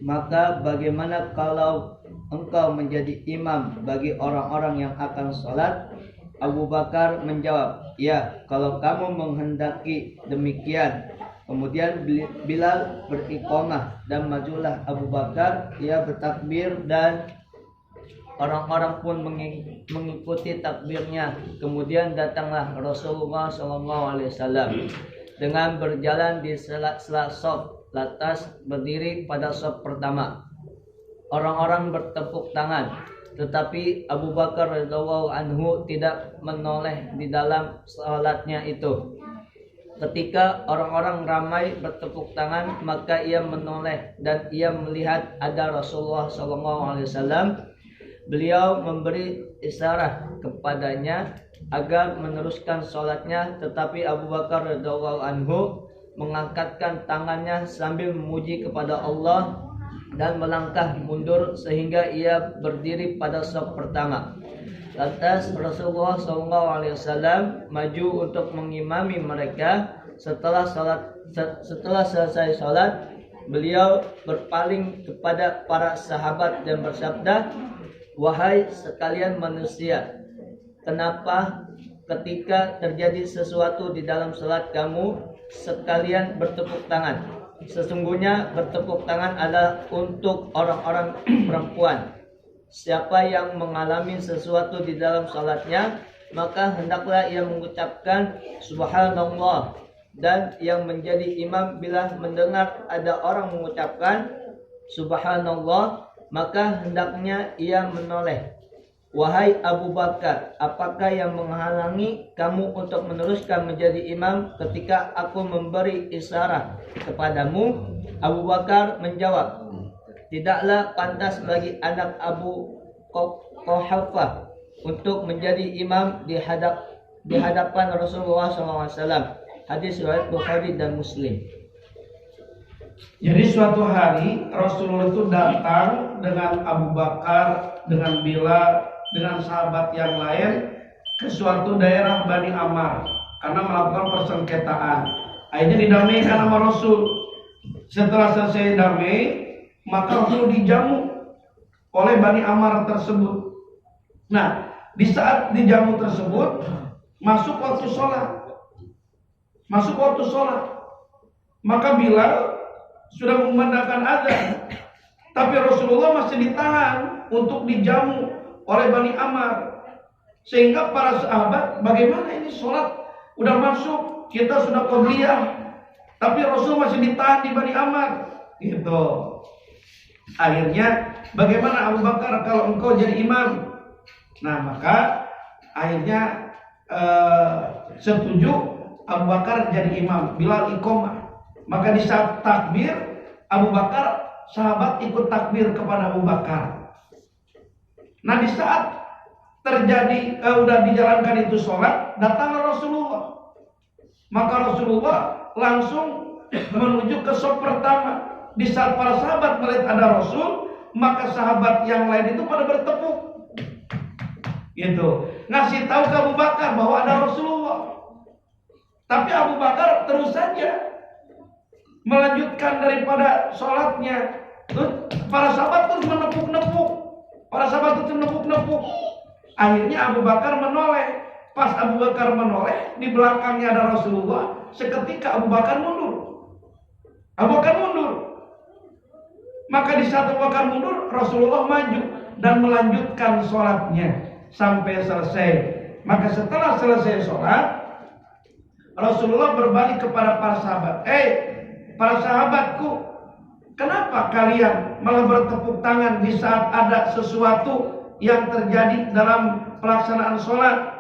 Speaker 3: Maka bagaimana kalau engkau menjadi imam bagi orang-orang yang akan sholat? Abu Bakar menjawab, ya, kalau kamu menghendaki demikian. Kemudian Bilal beriqamah dan majulah Abu Bakar, ia bertakbir dan orang-orang pun mengikuti takbirnya. Kemudian datanglah Rasulullah SAW dengan berjalan di sela-sela shaf, lantas berdiri pada shaf pertama. Orang-orang bertepuk tangan, tetapi Abu Bakar radhiyallahu anhu tidak menoleh di dalam salatnya itu. Ketika orang-orang ramai bertepuk tangan, maka ia menoleh dan ia melihat ada Rasulullah SAW. Beliau memberi isyarat kepadanya agar meneruskan sholatnya, tetapi Abu Bakar radhiyallahu anhu mengangkatkan tangannya sambil memuji kepada Allah dan melangkah mundur sehingga ia berdiri pada shaf pertama. Lantas Rasulullah SAW maju untuk mengimami mereka. Setelah selesai sholat, beliau berpaling kepada para sahabat dan bersabda, wahai sekalian manusia, kenapa ketika terjadi sesuatu di dalam sholat kamu sekalian bertepuk tangan? Sesungguhnya bertepuk tangan adalah untuk orang-orang perempuan. Siapa yang mengalami sesuatu di dalam sholatnya, maka hendaklah ia mengucapkan subhanallah. Dan yang menjadi imam bila mendengar ada orang mengucapkan subhanallah, maka hendaknya ia menoleh. Wahai Abu Bakar, apakah yang menghalangi kamu untuk meneruskan menjadi imam ketika aku memberi isyarat kepadamu? Abu Bakar menjawab, tidaklah pantas bagi anak Abu Quhafah untuk menjadi imam di hadapan Rasulullah SAW. Hadis riwayat Bukhari dan Muslim.
Speaker 1: Jadi suatu hari Rasulullah itu datang dengan Abu Bakar, dengan Bilal, dengan sahabat yang lain ke suatu daerah Bani Amr karena melakukan persengketaan. Akhirnya didamaikan sama Rasul. Setelah selesai damai, maka Rasul dijamu oleh Bani Amr tersebut. Nah, di saat dijamu tersebut masuk waktu sholat. Maka Bilal sudah mengumandangkan azan, tapi Rasulullah masih ditahan untuk dijamu oleh Bani Amr. Sehingga para sahabat, bagaimana ini sholat udah masuk, kita sudah qabliyah, tapi Rasul masih ditahan di Bani Amr, gitu. Akhirnya bagaimana Abu Bakar kalau engkau jadi imam? Nah, maka akhirnya setuju Abu Bakar jadi imam, Bilal iqamah. Maka di saat takbir, Abu Bakar, sahabat ikut takbir kepada Abu Bakar. Nah, di saat terjadi udah dijalankan itu sholat, datanglah Rasulullah. Maka Rasulullah langsung menuju ke shaf pertama. Di saat para sahabat melihat ada Rasul, maka sahabat yang lain itu pada bertepuk, gitu, ngasih tahu ke Abu Bakar bahwa ada Rasulullah. Tapi Abu Bakar terus saja melanjutkan daripada sholatnya. Terus para sahabat terus menepuk-nepuk. Akhirnya Abu Bakar menoleh. Pas Abu Bakar menoleh, di belakangnya ada Rasulullah. Seketika Abu Bakar mundur. Maka di saat Abu Bakar mundur, Rasulullah maju dan melanjutkan sholatnya sampai selesai. Maka setelah selesai sholat, Rasulullah berbalik kepada para sahabat. Para sahabatku, kenapa kalian malah bertepuk tangan di saat ada sesuatu yang terjadi dalam pelaksanaan sholat?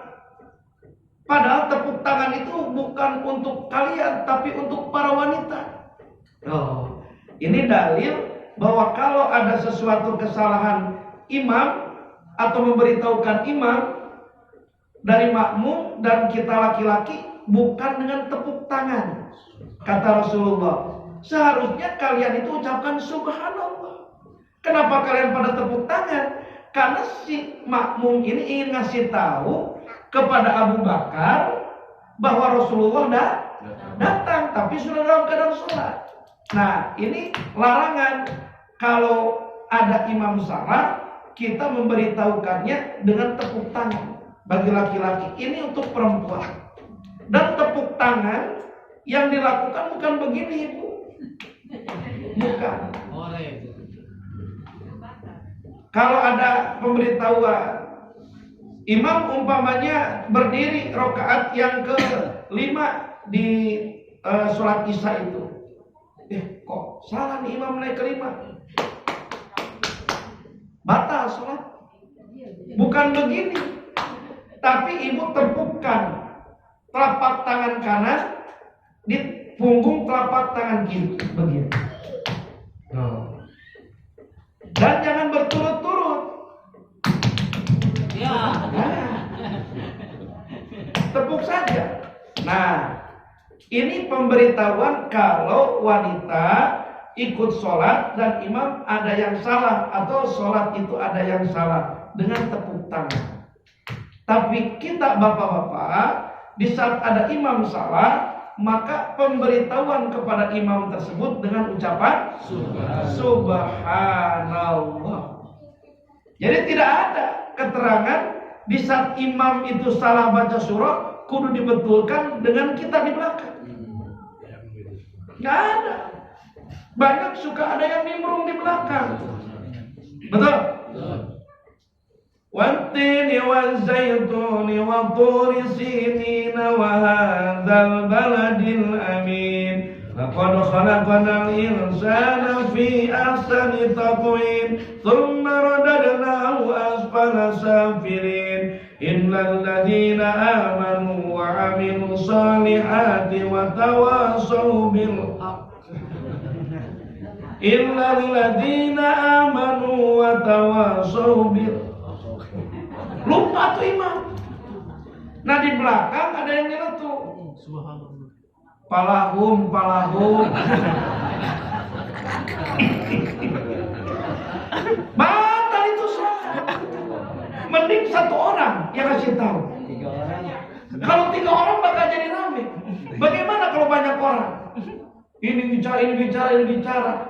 Speaker 1: Padahal tepuk tangan itu bukan untuk kalian, tapi untuk para wanita. Ini dalil bahwa kalau ada sesuatu kesalahan imam atau memberitahukan imam dari makmum dan kita laki-laki, bukan dengan tepuk tangan. Kata Rasulullah, seharusnya kalian itu ucapkan subhanallah. Kenapa kalian pada tepuk tangan? Karena si makmum ini ingin ngasih tahu kepada Abu Bakar bahwa Rasulullah datang, tapi sudah dalam keadaan sholat. Nah, ini larangan. Kalau ada imam salah, kita memberitahukannya dengan tepuk tangan. Bagi laki-laki, ini untuk perempuan. Dan tepuk tangan yang dilakukan bukan begini, Ibu. Bukan. Kalau ada pemberitahuan, imam umpamanya berdiri rakaat yang ke-5 di sholat isya itu. Kok salah nih imam naik ke-5? Batal sholat. Bukan begini. Tapi ibu tepukkan telapak tangan kanan di punggung telapak tangan kiri. Begini. Dan jangan berturut-turut.
Speaker 2: Ya.
Speaker 1: Tepuk saja. Nah, ini pemberitahuan kalau wanita ikut sholat dan imam ada yang salah atau sholat itu ada yang salah dengan tepuk tangan. Tapi kita bapak-bapak, di saat ada imam salah, maka pemberitahuan kepada imam tersebut dengan ucapan Subhanallah. Jadi tidak ada keterangan di saat imam itu salah baca surah kudu dibetulkan dengan kita di belakang. Nggak ada. Banyak suka ada yang nimbrung di belakang. Betul? Wattini waz-zaituni wa turi sinina wa hadzal baladil amin. Laqad khalaqnal insana fi ahsani taqwim thumma radadnahu asfala safilin. Innal ladzina amanu wa 'amilus solihati wa tawassaw bil haqq. Innal ladzina amanu wa tawassaw bil. Lupa tuh imam. Nah di belakang ada yang nyeletuk. Subhanallah. Palahum. Batal itu sholat. Mending satu orang yang kasih tahu.
Speaker 3: 3 orang.
Speaker 1: Kalau 3 orang bakal jadi rame. Bagaimana kalau banyak orang? Ini bicara.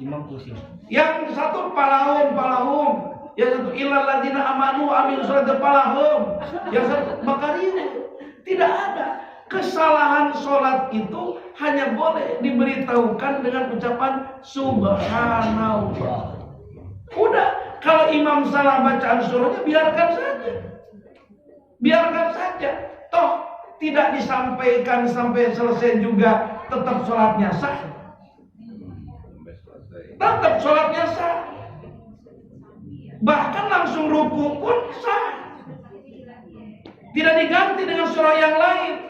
Speaker 3: Imam pusing.
Speaker 1: Yang satu palahum. Yang satu illal ladzina amanu amilus solihati palahum. Yang satu makarimu. Tidak ada. Kesalahan sholat itu hanya boleh diberitahukan dengan ucapan Subhanallah. Udah, kalau imam salah bacaan surahnya biarkan saja. Toh tidak disampaikan sampai selesai juga tetap sholatnya sah. Tetap sholatnya sah. Bahkan langsung ruku pun sah. Tidak diganti dengan surah yang lain.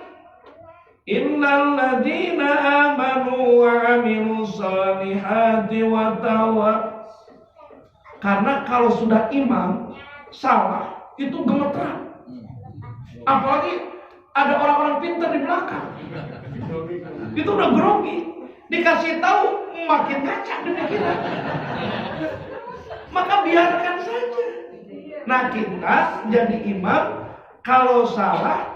Speaker 1: Innal ladzina amanu wa 'amilus solihati wa Karena kalau sudah imam salah itu gemeteran. Apalagi ada orang-orang pintar di belakang. Itu udah grogi. Dikasih tahu makin kacau demikian. Maka biarkan saja. Nah kita jadi imam kalau salah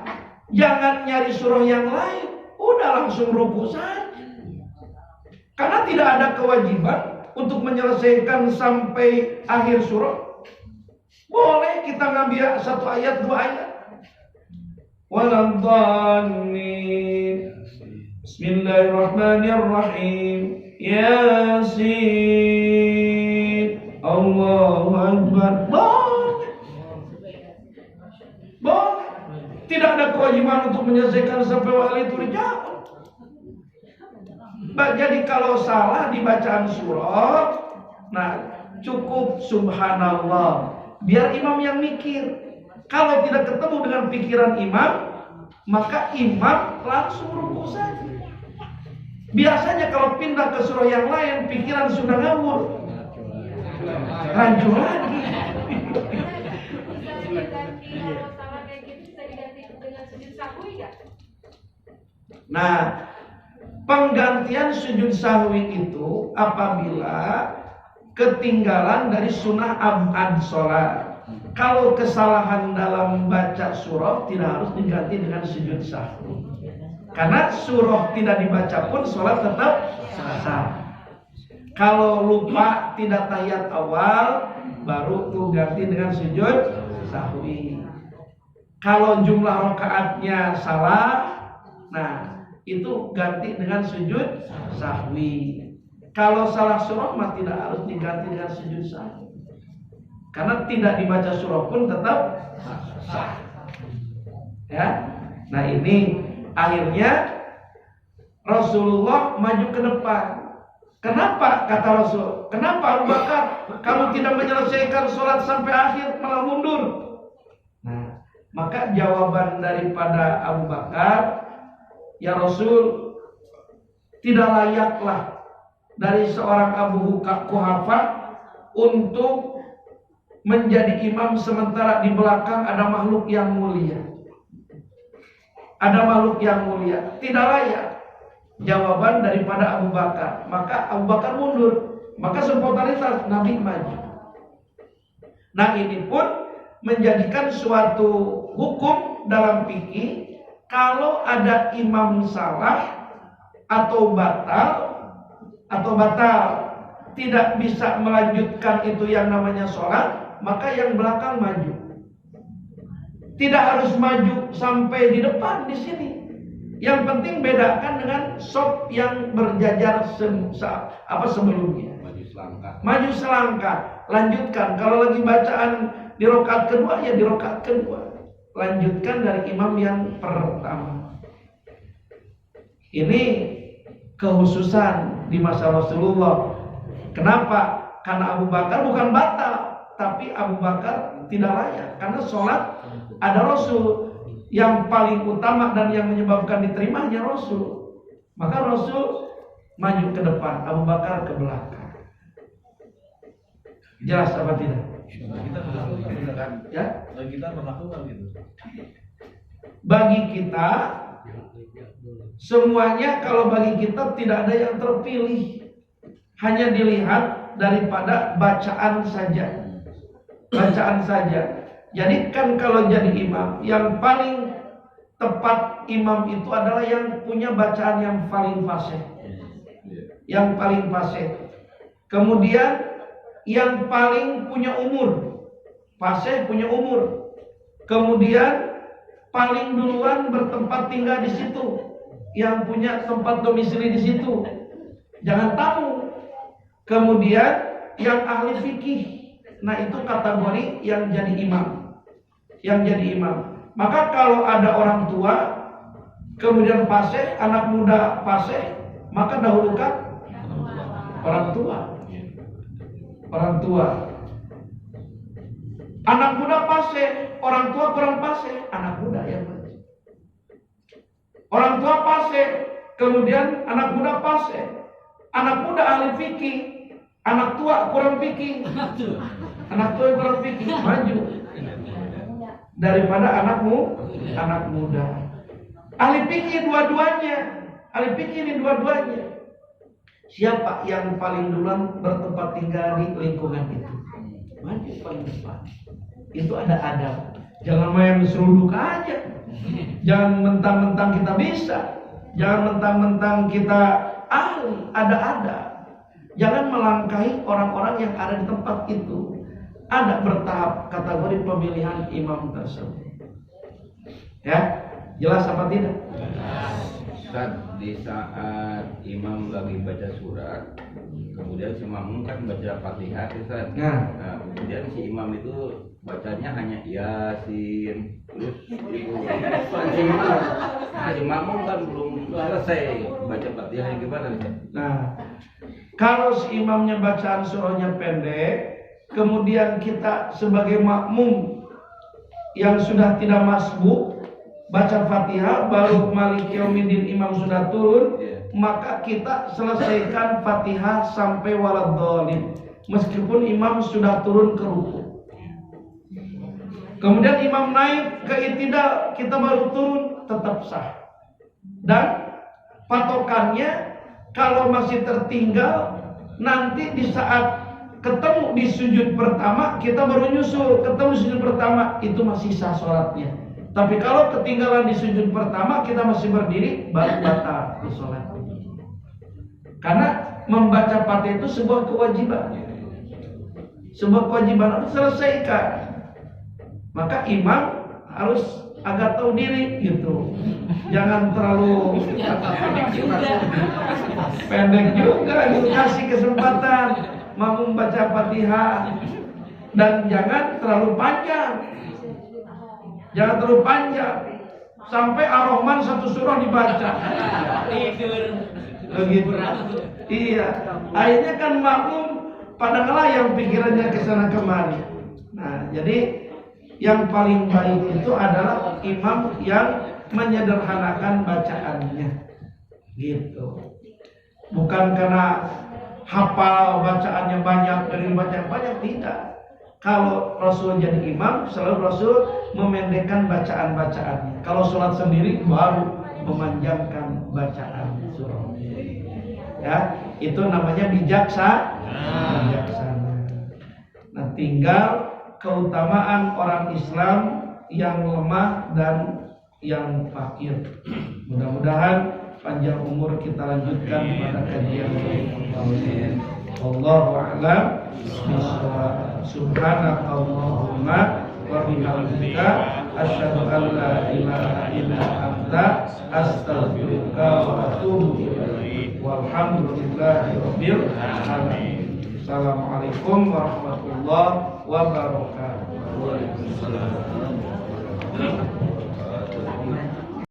Speaker 1: jangan nyari surah yang lain, udah langsung ruku saja. Karena tidak ada kewajiban untuk menyelesaikan sampai akhir surah. Boleh kita ngambil 1 ayat 2 ayat. Waladhdallin. Bismillahirrahmanirrahim. Yasin. Allahu Akbar. Boleh. Tidak ada kewajiban untuk menyelesaikan sampai wal itu dijawab. Jadi kalau salah di bacaan surah, nah cukup Subhanallah. Biar imam yang mikir. Kalau tidak ketemu dengan pikiran imam, maka imam langsung ruku saja. Biasanya kalau pindah ke surah yang lain, pikiran sudah ngawur. Rancu lagi. Nah, penggantian sujud sahwi itu apabila ketinggalan dari sunnah abad sholat. kalau kesalahan dalam baca surah tidak harus diganti dengan sujud sahwi. Karena surah tidak dibaca pun sholat tetap sah. Kalau lupa tidak tahiyat awal, baru tuh ganti dengan sujud sahwi. Kalau jumlah rakaatnya salah, nah itu ganti dengan sujud sahwi. Kalau salah surah mah tidak harus diganti dengan sujud sahwi. Karena tidak dibaca surah pun tetap sah. Ya. Nah ini akhirnya Rasulullah maju ke depan. Kenapa kata Rasul? Kenapa Abu Bakar kamu tidak menyelesaikan sholat sampai akhir malah mundur? Nah, maka jawaban daripada Abu Bakar, ya Rasul, tidak layaklah dari seorang Abu Quhafa untuk menjadi imam sementara di belakang ada makhluk yang mulia. Ada makhluk yang mulia, tidak layak. Jawaban daripada Abu Bakar. Maka Abu Bakar mundur. Maka spontanitas Nabi maju. Nah ini pun menjadikan suatu hukum dalam fikih. Kalau ada imam salah atau batal tidak bisa melanjutkan itu yang namanya sholat, maka yang belakang maju. Tidak harus maju sampai di depan di sini. Yang penting bedakan dengan sop yang berjajar sebelumnya. Maju selangkah. Lanjutkan. Kalau lagi bacaan di rakaat kedua, ya di rakaat kedua. Lanjutkan dari imam yang pertama. Ini kehususan di masa Rasulullah. Kenapa? Karena Abu Bakar bukan batal, tapi Abu Bakar tidak layak. Karena sholat ada Rasul. Yang paling utama dan yang menyebabkan diterimanya Rasul. Maka Rasul maju ke depan, Abu Bakar ke belakang. Jelas apa tidak?
Speaker 4: Kita berlaku kan?
Speaker 1: Ya?
Speaker 4: Bagi kita berlaku kan gitu.
Speaker 1: Bagi kita semuanya, kalau bagi kita tidak ada yang terpilih. Hanya dilihat daripada bacaan saja. Bacaan saja. Jadi kan kalau jadi imam, yang paling tepat imam itu adalah yang punya bacaan yang paling fasih. Yang paling fasih. Kemudian yang paling punya umur. Fasih punya umur. Kemudian paling duluan bertempat tinggal di situ. Yang punya tempat domisili di situ. Jangan tamu. Kemudian yang ahli fikih. Nah itu kategori yang jadi imam. Yang jadi imam. Maka kalau ada orang tua, kemudian fasih, anak muda fasih, maka dahulukan orang tua. Orang tua. Anak muda fasih, orang tua kurang fasih, anak muda yang fasih. Orang tua fasih, kemudian anak muda fasih. Anak muda ahli fikih, anak tua kurang fikih. Anak tua kurang fikih, maju daripada anak muda. Ahli fikih dua-duanya. Ahli fikih ini dua-duanya. Siapa yang paling duluan bertempat tinggal di lingkungan itu? Maju paling depan. Itu ada adab. Jangan main seruduk aja. Jangan mentang-mentang kita bisa. Jangan mentang-mentang kita ahli. Ada adab. Jangan melangkahi orang-orang yang ada di tempat itu. Ada bertahap kategori pemilihan imam tersebut. Ya, jelas apa tidak?
Speaker 5: Ustaz, di saat imam lagi baca surat, kemudian si makmum kan baca Fatihah, Ustaz.
Speaker 1: Nah,
Speaker 5: Kemudian si imam itu bacanya hanya Yasin, terus itu si makmum kan belum selesai baca Fatihah, gimana Ustaz?
Speaker 1: nah, kalau si imamnya bacaan surahnya pendek, kemudian kita sebagai makmum yang sudah tidak masbuk baca Fatihah, baru Maliki Yaumiddin imam sudah turun, maka kita selesaikan Fatihah sampai waladhdallin meskipun imam sudah turun ke ruku. Kemudian imam naik ke i'tidal, kita baru turun, tetap sah. Dan patokannya kalau masih tertinggal, nanti di saat ketemu di sujud pertama, kita baru nyusul, ketemu sujud pertama, itu masih sah sholatnya. Tapi kalau ketinggalan di sujud pertama, kita masih berdiri, baru batal di sholat. Karena membaca Fatihah itu sebuah kewajiban. Sebuah kewajiban harus selesaikan. Maka imam harus agak tahu diri gitu. Jangan terlalu pendek juga gitu. Kasih kesempatan mau membaca Fatihah. Dan jangan terlalu panjang. Jangan terlalu panjang. Sampai Ar-Rahman satu surah dibaca.
Speaker 2: Tidur.
Speaker 1: Begitu. Iya. Akhirnya kan makmum pada ngelayang pikirannya ke sana kemari. Nah, jadi yang paling baik itu adalah imam yang menyederhanakan bacaannya. Gitu. Bukan karena hafal bacaannya banyak, dari bacaan banyak, tidak. Kalau Rasul jadi imam, selalu Rasul memendekkan bacaan-bacaannya. Kalau sholat sendiri baru memanjangkan bacaan surah. Ya, itu namanya bijaksana. Nah, tinggal keutamaan orang Islam yang lemah dan yang fakir. Mudah-mudahan panjang umur kita lanjutkan pada kajian berikutnya. Wallahu a'lam bishawab. Subhanakallahumma wa bihamdika asyhadu an la ilaha illa anta astaghfiruka wa atubu ilaik. Walhamdulillahi rabbil alamin. Assalamualaikum warahmatullahi wabarakatuh.